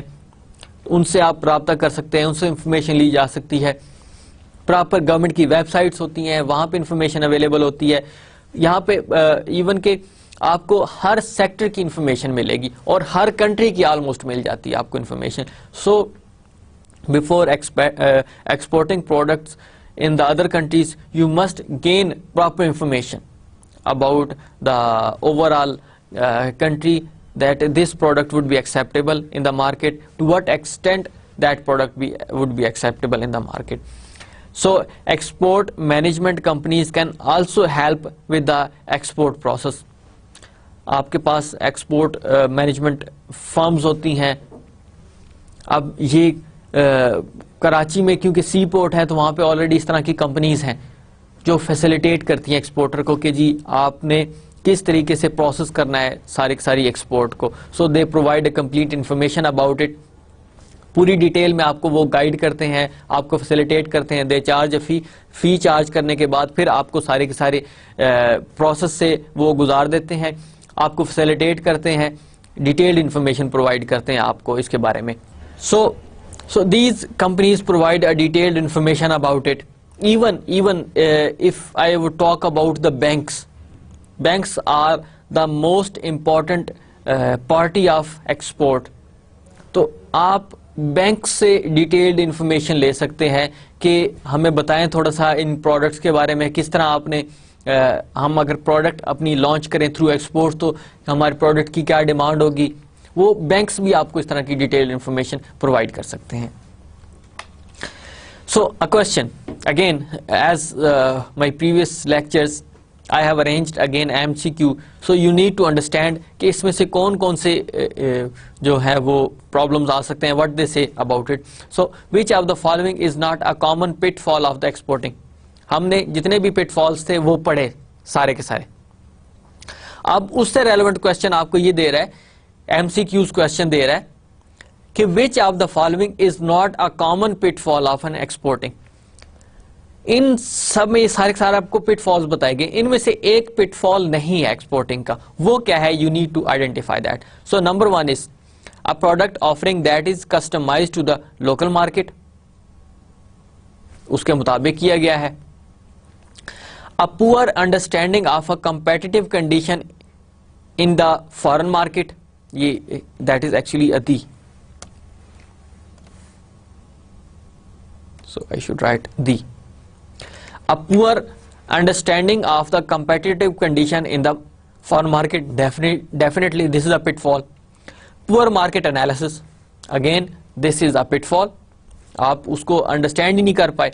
Speaker 1: ان سے آپ رابطہ کر سکتے ہیں, ان سے انفارمیشن لی جا سکتی ہے. پراپر گورنمنٹ کی ویب سائٹس ہوتی ہیں, وہاں پہ انفارمیشن اویلیبل ہوتی ہے. یہاں پہ ایون کہ آپ کو ہر سیکٹر کی انفارمیشن ملے گی, اور ہر کنٹری کی آلموسٹ مل جاتی ہے آپ کو information. So before exporting products in the other countries, you must gain proper information about the overall country, that this product would be acceptable in the market, to what extent that product would be acceptable in the market. So export management companies can also help with the export process. آپ کے پاس export management firms ہوتی ہیں. اب یہ کراچی میں کیونکہ sea port ہے تو وہاں پہ آلریڈی اس طرح کی کمپنیز ہیں جو فیسیلیٹیٹ کرتی ہیں ایکسپورٹر کو کہ جی آپ نے کس طریقے سے پروسیس کرنا ہے ساری ایکسپورٹ کو. So they provide a complete information about it. پوری ڈیٹیل میں آپ کو وہ گائیڈ کرتے ہیں, آپ کو فیسیلیٹیٹ کرتے ہیں. دے چارج فی چارج کرنے کے بعد پھر آپ کو سارے کے سارے پروسیس سے وہ گزار دیتے ہیں, آپ کو فیسیلیٹیٹ کرتے ہیں, ڈیٹیلڈ انفارمیشن پرووائڈ کرتے ہیں آپ کو اس کے بارے میں. So these companies provide a detailed information about it. Even if I would talk about the banks are the most important party of export. تو آپ بینک سے ڈیٹیلڈ انفارمیشن لے سکتے ہیں کہ ہمیں بتائیں تھوڑا سا ان پروڈکٹس کے بارے میں, کس طرح آپ نے ہم اگر پروڈکٹ اپنی لانچ کریں تھرو ایکسپورٹ تو ہمارے پروڈکٹ کی کیا ڈیمانڈ ہوگی. وہ بینکس بھی آپ کو اس طرح کی ڈیٹیل انفارمیشن پرووائڈ کر سکتے ہیں. سو a question again, as my previous lectures I have arranged again MCQ, so you need to understand کہ اس میں سے کون سے جو ہے وہ پرابلمز آ سکتے ہیں, what they say about it. So which of the following is not a common pitfall of the exporting. ہم نے جتنے بھی پٹ فالس تھے وہ پڑھے سارے کے سارے. اب اس سے ریلیونٹ کوشچن آپ کو یہ دے رہا ہے, ایم سی کیوز کوشچن دے رہا ہے کہ which of the following is not a common pitfall of an exporting. ان سب میں یہ سارے سارے آپ کو پٹ فالز بتائے گئے, ان میں سے ایک پٹ فال نہیں ہے ایکسپورٹنگ کا. وہ کیا ہے؟ You need to identify that. So number 1 is a product offering that is customised to the local market, اس کے مطابق کیا گیا ہے. A poor understanding of a competitive condition in the foreign market, that is actually a the. So I should write the. A poor understanding of the competitive condition in the foreign market, definitely this is a pitfall. Poor market analysis, again this is a pitfall. آپ اس کو understand ہی نہیں کر پائے,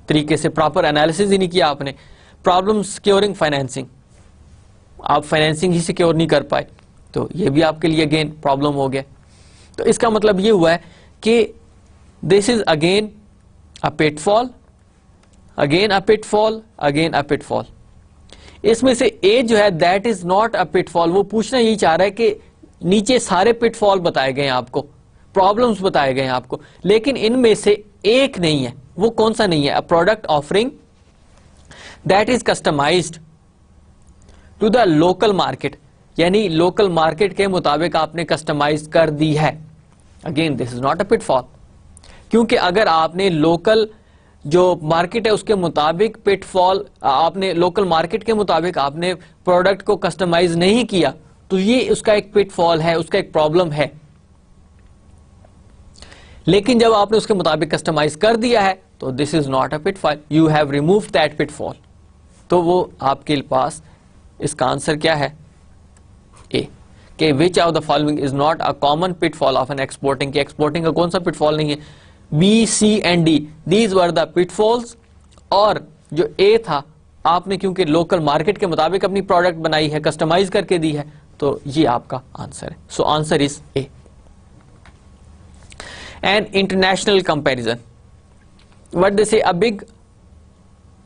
Speaker 1: طریقے سے proper analysis ہی نہیں کیا آپ نے. پرابلم سیکیورنگ فائنینسنگ, آپ فائنینسنگ ہی سیکیور نہیں کر پائے, تو یہ بھی آپ کے لیے اگین پرابلم ہو گیا. تو اس کا مطلب یہ ہوا ہے کہ this is again a pitfall, again a pitfall, again a pitfall. اس میں سے اے جو ہے دیٹ از ناٹ اے پٹ فال. وہ پوچھنا یہی چاہ رہا ہے کہ نیچے سارے پٹ فال بتائے گئے ہیں آپ کو, پرابلمس بتائے گئے ہیں آپ کو, لیکن ان میں سے ایک نہیں ہے. وہ کون سا نہیں ہے؟ A product offering that is customised to the local market, یعنی لوکل مارکیٹ کے مطابق آپ نے کسٹمائز کر دی ہے. Again this is not a پٹ فال, کیونکہ اگر آپ نے لوکل جو مارکیٹ ہے اس کے مطابق پٹ فال, آپ نے لوکل مارکیٹ کے مطابق آپ نے پروڈکٹ کو کسٹمائز نہیں کیا تو یہ اس کا ایک پٹ فال ہے, اس کا ایک پرابلم ہے. لیکن جب آپ نے اس کے مطابق کسٹمائز کر دیا ہے تو this is not a pitfall, you have removed that pitfall. تو وہ آپ کے پاس اس کا آنسر کیا ہے؟ اے, کہ which of the following is not a common pitfall of an exporting, کہ ایکسپورٹنگ کا کون سا پٹ فال نہیں ہے؟ B, C and D, these were the pitfalls. اور جو اے تھا آپ نے کیونکہ لوکل مارکیٹ کے مطابق اپنی پروڈکٹ بنائی ہے, کسٹمائز کر کے دی ہے, تو یہ آپ کا آنسر ہے. So answer is a. And international comparison, what they say, a big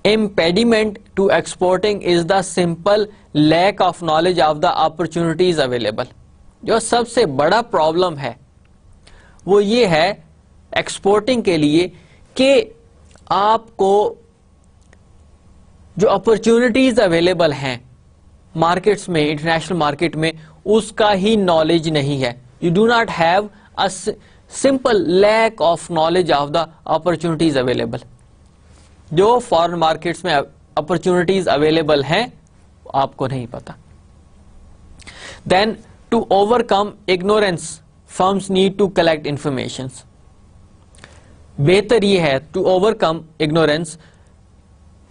Speaker 1: impediment to exporting is the simple lack of knowledge of the opportunities available. جو سب سے بڑا پرابلم ہے وہ یہ ہے ایکسپورٹنگ کے لیے کہ آپ کو جو اپرچونٹیز اویلیبل ہیں مارکیٹس میں, انٹرنیشنل مارکیٹ میں, اس کا ہی نالج نہیں ہے. You do not have a simple lack of knowledge of the opportunities available. جو فارن مارکیٹس میں اپرچونٹیز اویلیبل ہیں آپ کو نہیں پتا. Then to overcome ignorance firms need to collect information. بہتر یہ ہے ٹو اوور کم اگنورینس,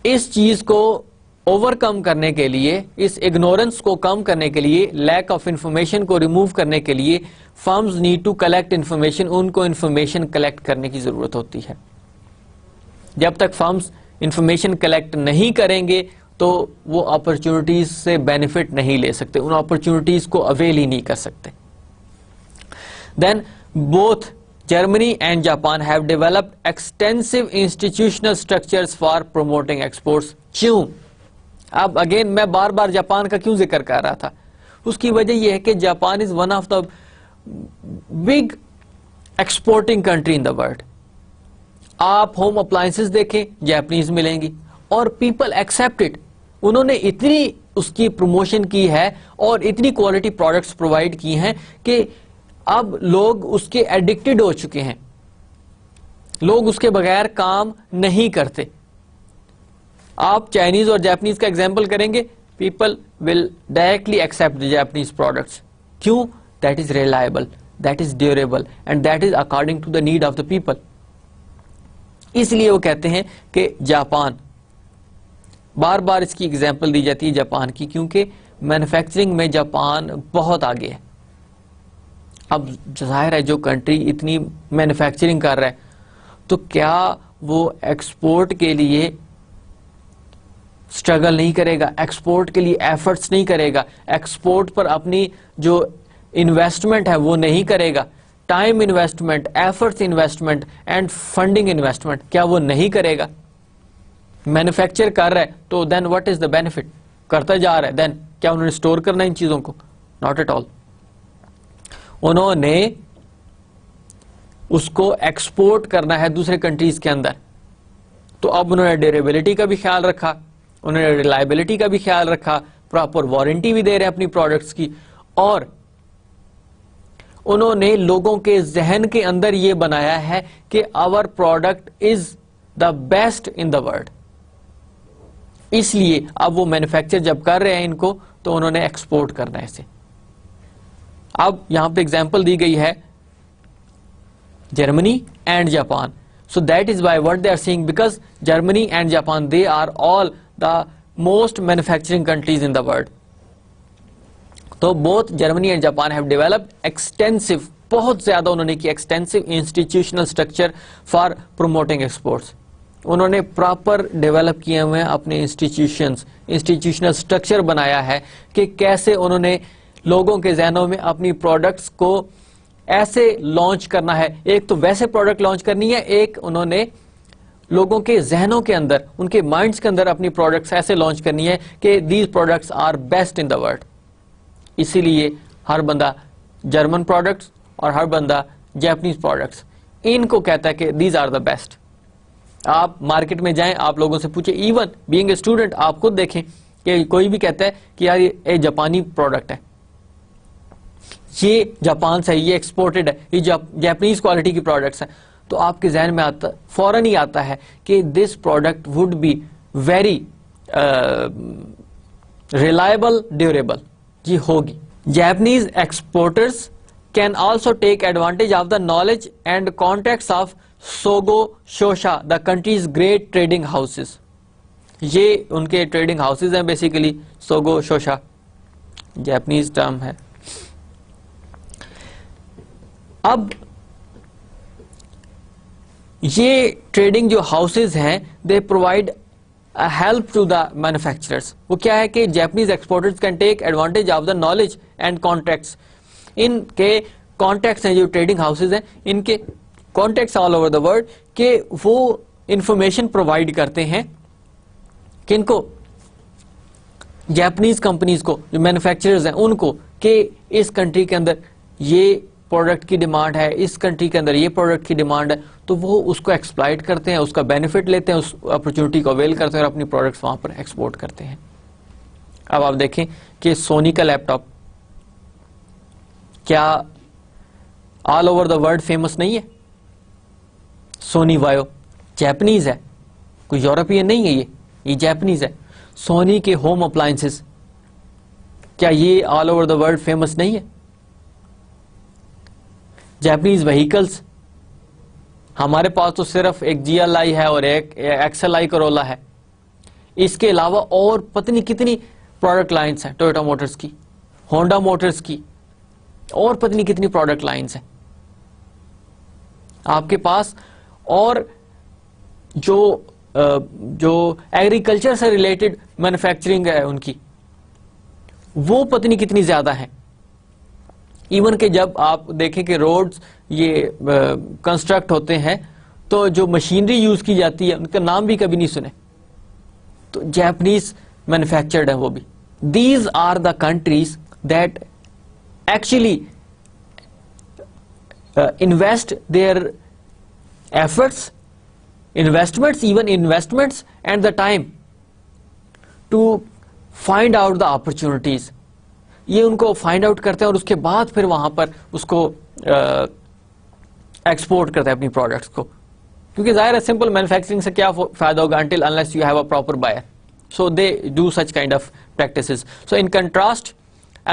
Speaker 1: اس چیز کو اوور کم کرنے کے لیے, اس اگنورینس کو کم کرنے کے لیے, لیک آف انفارمیشن کو ریموو کرنے کے لیے firms need to collect information. ان کو انفارمیشن کلیکٹ کرنے کی ضرورت ہوتی ہے. جب تک فرمز انفارمیشن کلیکٹ نہیں کریں گے تو وہ اپرچونٹیز سے بینیفٹ نہیں لے سکتے, ان اپرچونٹیز کو اویل ہی نہیں کر سکتے. Then both Germany and Japan have developed extensive institutional structures for promoting exports. کیوں؟ اب اگین میں بار بار جاپان کا کیوں ذکر کر رہا تھا؟ اس کی وجہ یہ ہے کہ Japan is one of the big exporting country in the world. آپ ہوم اپلائنسز دیکھیں جاپنیز ملیں گی اور پیپل ایکسپٹ اٹ. انہوں نے اتنی اس کی پروموشن کی ہے اور اتنی کوالٹی پروڈکٹس پرووائڈ کی ہیں کہ اب لوگ اس کے ایڈکٹڈ ہو چکے ہیں. لوگ اس کے بغیر کام نہیں کرتے. آپ چائنیز اور جاپنیز کا ایگزامپل کریں گے, people will directly accept Japanese products. کیوں؟ That is reliable, that is durable and that is according to the need of the people. اس لیے وہ کہتے ہیں کہ جاپان, بار بار اس کی ایگزامپل دی جاتی ہے جاپان کی, کیونکہ مینوفیکچرنگ میں جاپان بہت آگے ہے. اب ظاہر ہے جو کنٹری اتنی مینوفیکچرنگ کر رہا ہے تو کیا وہ ایکسپورٹ کے لیے سٹرگل نہیں کرے گا, ایکسپورٹ کے لیے ایفرٹس نہیں کرے گا, ایکسپورٹ پر اپنی جو انویسٹمنٹ ہے وہ نہیں کرے گا, time investment, efforts investment and funding investment کیا وہ نہیں کرے گا؟ مینوفیکچر کر رہا ہے تو دین واٹ از دا بینیفٹ؟ کرتا جا رہا ہے, دین کیا انہوں نے اسٹور کرنا ان چیزوں کو؟ Not at all. انہوں نے اس کو ایکسپورٹ کرنا ہے دوسرے کنٹریز کے اندر, تو اب انہوں نے ڈیوریبلٹی کا بھی خیال رکھا, انہوں نے ریلائبلٹی کا بھی خیال رکھا, پراپر وارنٹی بھی دے رہے اپنی پروڈکٹس کی, اور انہوں نے لوگوں کے ذہن کے اندر یہ بنایا ہے کہ our product is the best in the world. اس لیے اب وہ مینوفیکچر جب کر رہے ہیں ان کو تو انہوں نے ایکسپورٹ کرنا ہے اسے. اب یہاں پہ ایگزامپل دی گئی ہے Germany and Japan. So that is why what they are seeing, because Germany and Japan they are all the most manufacturing countries in the world. تو both Germany and Japan have developed extensive, بہت زیادہ انہوں نے کی extensive institutional structure for promoting exports. انہوں نے proper develop کیے ہوئے اپنے انسٹیٹیوشنل اسٹرکچر بنایا ہے کہ کیسے انہوں نے لوگوں کے ذہنوں میں اپنی پروڈکٹس کو ایسے لانچ کرنا ہے. ایک تو ویسے پروڈکٹ لانچ کرنی ہے, ایک انہوں نے لوگوں کے ذہنوں کے اندر, ان کے مائنڈز کے اندر اپنی پروڈکٹس ایسے لانچ کرنی ہے کہ these products are best in the world. اسی لیے ہر بندہ جرمن پروڈکٹس اور ہر بندہ جاپنیز پروڈکٹس ان کو کہتا ہے کہ دیز آر دا بیسٹ. آپ مارکیٹ میں جائیں, آپ لوگوں سے پوچھیں, ایون بینگ اے اسٹوڈنٹ آپ خود دیکھیں کہ کوئی بھی کہتا ہے کہ یار یہ جاپانی پروڈکٹ ہے, یہ جاپان سے, یہ ایکسپورٹڈ ہے, یہ جاپنیز کوالٹی کی پروڈکٹس ہیں, تو آپ کے ذہن میں آتا فوراً ہی آتا ہے کہ this product would be very reliable, durable. جی ہوگی. Japanese exporters can also take advantage of the knowledge and contacts of سوگو شوشا, the countries great trading houses. یہ ان کے ٹریڈنگ ہاؤسز ہیں بیسیکلی. سوگو شوشا جاپنیز ٹرم ہے. اب یہ ٹریڈنگ جو ہاؤسز ہیں they provide help to the manufacturers. وہ کیا ہے کہ Japanese exporters can take advantage of the knowledge and contacts. ان کے کانٹیکٹس ہیں جو ٹریڈنگ ہاؤسز ہیں, ان کے contacts all over the world, کہ وہ انفارمیشن پرووائڈ کرتے ہیں کن کو, جاپنیز کمپنیز کو, جو مینوفیکچررز ہیں ان کو, کہ اس کنٹری کے اندر یہ پروڈکٹ کی ڈیمانڈ ہے, اس کنٹری کے اندر یہ پروڈکٹ کی ڈیمانڈ ہے, تو وہ اس کو ایکسپلائٹ کرتے ہیں, اس کا بینیفٹ لیتے ہیں, اس اپرچونٹی کو اویل کرتے ہیں اور اپنی پروڈکٹس وہاں پر ایکسپورٹ کرتے ہیں. اب آپ دیکھیں کہ سونی کا لیپ ٹاپ کیا آل اوور دا ورلڈ فیمس نہیں ہے؟ سونی وایو جیپنیز ہے, کوئی یورپین نہیں ہے, یہ جیپنیز ہے. سونی کے ہوم اپلائنسز, کیا یہ آل اوور دا ورلڈ فیمس نہیں ہے؟ جیپنیز وہیکلز, ہمارے پاس تو صرف ایک جی ایل آئی ہے اور ایک ایکس ایل آئی کرولا ہے, اس کے علاوہ اور پتہ نہیں کتنی پروڈکٹ لائنز ہیں ٹویوٹا موٹرز کی, ہونڈا موٹرز کی, اور پتہ نہیں کتنی پروڈکٹ لائنز ہیں آپ کے پاس. اور جو ایگریکلچر سے ریلیٹڈ مینوفیکچرنگ ہے ان کی, وہ پتہ نہیں کتنی زیادہ ہیں. ایون کہ جب آپ دیکھیں کہ روڈز یہ کنسٹرکٹ ہوتے ہیں تو جو مشینری یوز کی جاتی ہے ان کا نام بھی کبھی نہیں سنے, تو جیپنیز مینوفیکچرڈ ہے وہ بھی. These are the countries that actually invest their efforts, investments, even investments and the time to find out the opportunities. یہ ان کو فائنڈ آؤٹ کرتے ہیں اور اس کے بعد پھر وہاں پر اس کو ایکسپورٹ کرتے ہیں اپنی پروڈکٹس کو, کیونکہ ظاہر ہے سمپل مینوفیکچرنگ سے کیا فائدہ ہوگا until unless you have a proper buyer. So they do such kind of practices. So in contrast,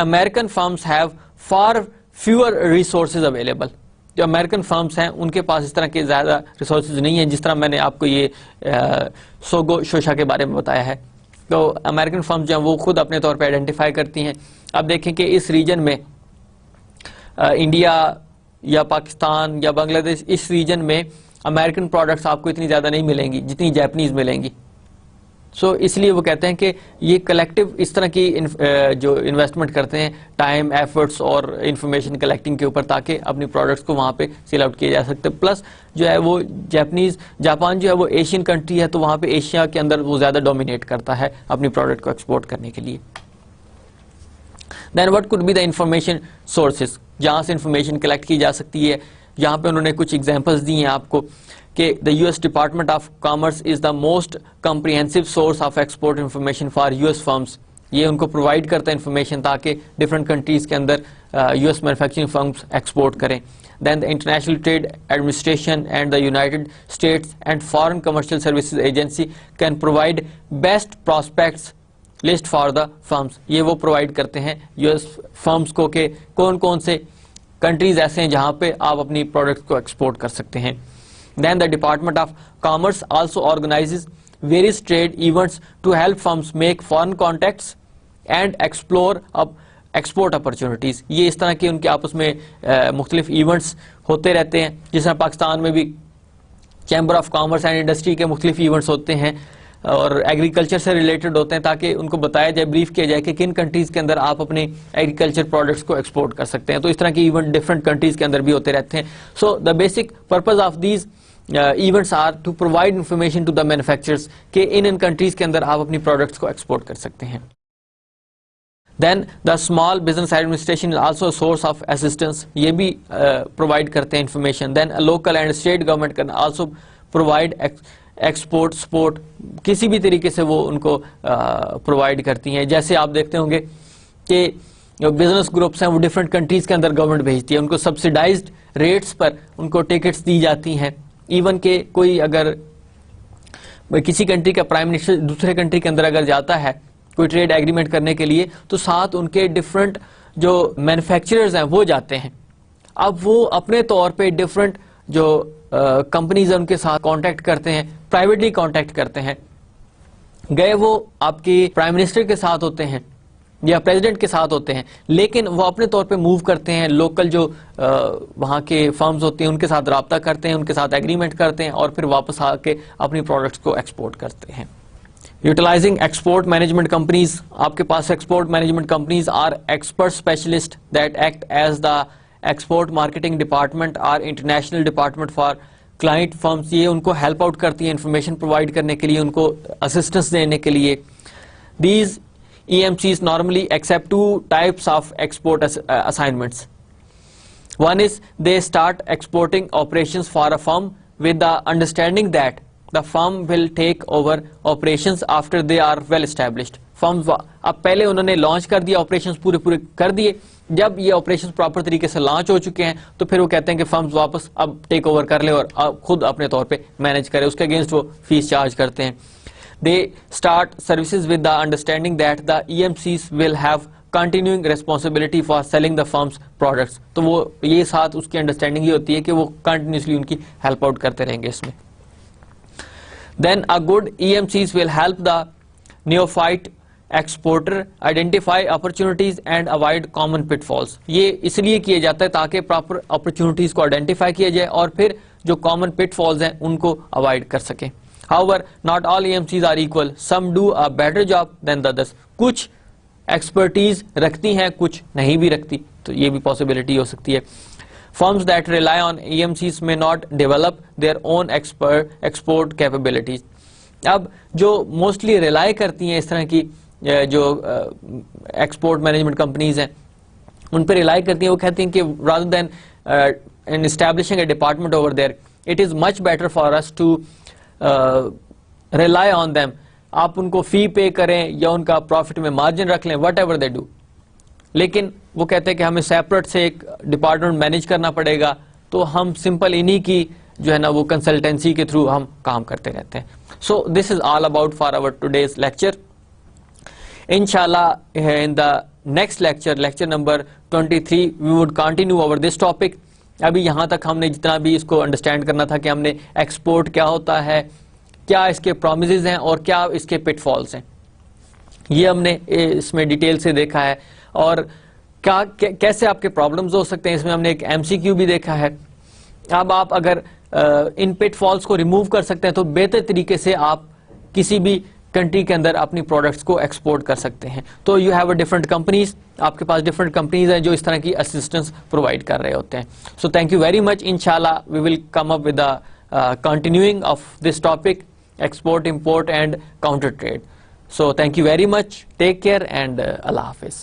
Speaker 1: American firms have far fewer resources available. جو امریکن فرمز ہیں ان کے پاس اس طرح کے زیادہ ریسورسز نہیں ہیں, جس طرح میں نے آپ کو یہ سوگو شوشا کے بارے میں بتایا ہے. تو امریکن فرمز جو ہیں وہ خود اپنے طور پہ آئیڈینٹیفائی کرتی ہیں. اب دیکھیں کہ اس ریجن میں انڈیا یا پاکستان یا بنگلہ دیش, اس ریجن میں امریکن پروڈکٹس آپ کو اتنی زیادہ نہیں ملیں گی جتنی جیپنیز ملیں گی. سو اس لیے وہ کہتے ہیں کہ یہ کلیکٹیو اس طرح کی جو انویسٹمنٹ کرتے ہیں ٹائم, ایفرٹس اور انفارمیشن کلیکٹنگ کے اوپر, تاکہ اپنی پروڈکٹس کو وہاں پہ سیل آؤٹ کیا جا سکتے. پلس جو ہے وہ جاپان جو ہے وہ ایشین کنٹری ہے, تو وہاں پہ ایشیا کے اندر وہ زیادہ ڈومینیٹ کرتا ہے اپنی پروڈکٹ کو ایکسپورٹ کرنے کے لیے. Then what could be the information sources, جہاں سے انفارمیشن کلیکٹ کی جا سکتی ہے. یہاں پہ انہوں نے کچھ ایگزامپلس دی ہیں آپ کو کہ the US Department of Commerce is the most comprehensive source of export information for US firms. یہ ان کو پرووائڈ کرتا ہے انفارمیشن تاکہ ڈفرنٹ کنٹریز کے اندر US مینوفیکچرنگ فرمز ایکسپورٹ کریں. Then the International Trade Administration and the United States and Foreign Commercial Services Agency can provide best prospects list for the firms. یہ وہ پرووائڈ کرتے ہیں US firms کو کہ کون کون سے کنٹریز ایسے ہیں جہاں پہ آپ اپنی پروڈکٹس کو ایکسپورٹ کر سکتے ہیں. Then the Department of Commerce also organizes various trade events to help firms make foreign contacts and explore export opportunities. یہ اس طرح کے ان کے آپس میں مختلف ایونٹس ہوتے رہتے ہیں, جس طرح پاکستان میں بھی chamber of commerce and industry کے مختلف ایونٹس ہوتے ہیں اور ایگریکلچر سے ریلیٹڈ ہوتے ہیں, تاکہ ان کو بتایا جائے, بریف کیا جائے کہ کن کنٹریز کے اندر آپ اپنے ایگریکلچر پروڈکٹس کو ایکسپورٹ کر سکتے ہیں. تو اس طرح کے ایونٹ ڈفرنٹ کنٹریز کے اندر بھی ہوتے رہتے ہیں. So the basic purpose of these events are to provide information to the manufacturers کہ ان کنٹریز کے اندر آپ اپنی پروڈکٹس کو ایکسپورٹ کر سکتے ہیں. Then the small business administration is also source of assistance, یہ بھی پرووائڈ کرتے ہیں information. Then local and state government can also provide export support, کسی بھی طریقے سے وہ ان کو پرووائڈ کرتی ہیں. جیسے آپ دیکھتے ہوں گے کہ جو بزنس گروپس ہیں وہ ڈفرنٹ کنٹریز کے اندر گورنمنٹ بھیجتی ہے, ان کو سبسیڈائزڈ ریٹس پر ان کو ٹکٹس دی جاتی ہیں. ایون کہ کوئی اگر کسی کنٹری کا پرائم منسٹر دوسرے کنٹری کے اندر اگر جاتا ہے کوئی ٹریڈ ایگریمنٹ کرنے کے لیے, تو ساتھ ان کے ڈفرنٹ جو مینوفیکچررز ہیں وہ جاتے ہیں. اب وہ اپنے طور پہ ڈفرنٹ جو کمپنیز ہیں ان کے ساتھ کانٹیکٹ کرتے ہیں, پرائیویٹلی کانٹیکٹ کرتے ہیں. گئے وہ آپ کے پرائم منسٹر کے ساتھ ہوتے ہیں یا پریزیڈنٹ کے ساتھ ہوتے ہیں, لیکن وہ اپنے طور پہ موو کرتے ہیں, لوکل جو وہاں کے فرمز ہوتے ہیں ان کے ساتھ رابطہ کرتے ہیں, ان کے ساتھ ایگریمنٹ کرتے ہیں اور پھر واپس آ کے اپنی پروڈکٹس کو ایکسپورٹ کرتے ہیں. یوٹیلائزنگ ایکسپورٹ مینجمنٹ کمپنیز, آپ کے پاس export management companies are expert specialist that act as the export marketing department اور international department for client firms. یہ ان کو ہیلپ آؤٹ کرتی ہیں انفارمیشن پرووائڈ کرنے کے لیے, ان کو اسسٹنس دینے کے لیے. These EMCs normally accept two types of export assignments. One is they start exporting operations for a firm with the understanding that the firm will take over operations after they are well established. Firms اب پہلے انہوں نے launch کر دیا, operations پورے کر دیے, جب یہ آپریشن پراپر طریقے سے لانچ ہو چکے ہیں تو پھر وہ کہتے ہیں کہ فرمز واپس اب ٹیک اوور کر لے اور خود اپنے طور پہ مینج کرے, اس کے اگینسٹ وہ فیس چارج کرتے ہیں. They start services with the understanding that the EMCs will have continuing responsibility for selling the firm's products. تو وہ یہ ساتھ اس کی انڈرسٹینڈنگ یہ ہوتی ہے کہ وہ کنٹینیوسلی ان کی ہیلپ آؤٹ کرتے رہیں گے اس میں. Then a good EMCs will help the neophyte exporter identify opportunities and avoid common pitfalls. یہ اس لیے کیا جاتا ہے تاکہ پراپر اپرچونٹیز کو آئیڈینٹیفائی کیا جائے اور پھر جو کامن پٹ فالز ہیں ان کو اوائڈ کر سکیں. However, not all EMCs are equal. Some do a better job than the others. کچھ ایکسپرٹیز رکھتی ہیں, کچھ نہیں بھی رکھتی, تو یہ بھی پاسبلٹی ہو سکتی ہے. Firms that rely on EMCs may not develop their own export capabilities. اب جو موسٹلی ریلائی کرتی ہیں اس طرح کی جو ایکسپورٹ مینجمنٹ کمپنیز ہیں ان پہ ریلائی کرتی ہیں, وہ کہتی ہیں کہ rather than establishing a department over there, it is much better for us to rely on them. آپ ان کو فی پے کریں یا ان کا پروفٹ میں مارجن رکھ لیں, وٹ ایور دے ڈو. لیکن وہ کہتے ہیں کہ ہمیں سیپریٹ سے ایک ڈپارٹمنٹ مینیج کرنا پڑے گا, تو ہم سمپل انہی کی جو ہے نا وہ کنسلٹنسی کے تھرو ہم کام کرتے رہتے ہیں. So this is all about for our today's lecture. انشاءاللہ in the next lecture number 23 we would continue over this topic. ابھی یہاں تک ہم نے جتنا بھی اس کو انڈرسٹینڈ کرنا تھا کہ ہم نے ایکسپورٹ کیا ہوتا ہے, کیا اس کے پرومسز ہیں اور کیا اس کے پٹ فالز ہیں, یہ ہم نے اس میں ڈیٹیل سے دیکھا ہے. اور کیسے آپ کے پرابلمز ہو سکتے ہیں, اس میں ہم نے ایک MCQ بھی دیکھا ہے. اب آپ اگر ان پٹ فالز کو ریموو کر سکتے ہیں تو بہتر طریقے سے آپ کسی بھی کنٹری کے اندر اپنی پروڈکٹس کو ایکسپورٹ کر سکتے ہیں. تو you have a different companies, آپ کے پاس ڈفرنٹ کمپنیز ہیں جو اس طرح کی اسسٹنس پرووائڈ کر رہے ہوتے ہیں. So thank you very much. انشاءاللہ we will come up with continuing of this topic, export, import and counter trade. So thank you very much. Take care and Allah Hafiz.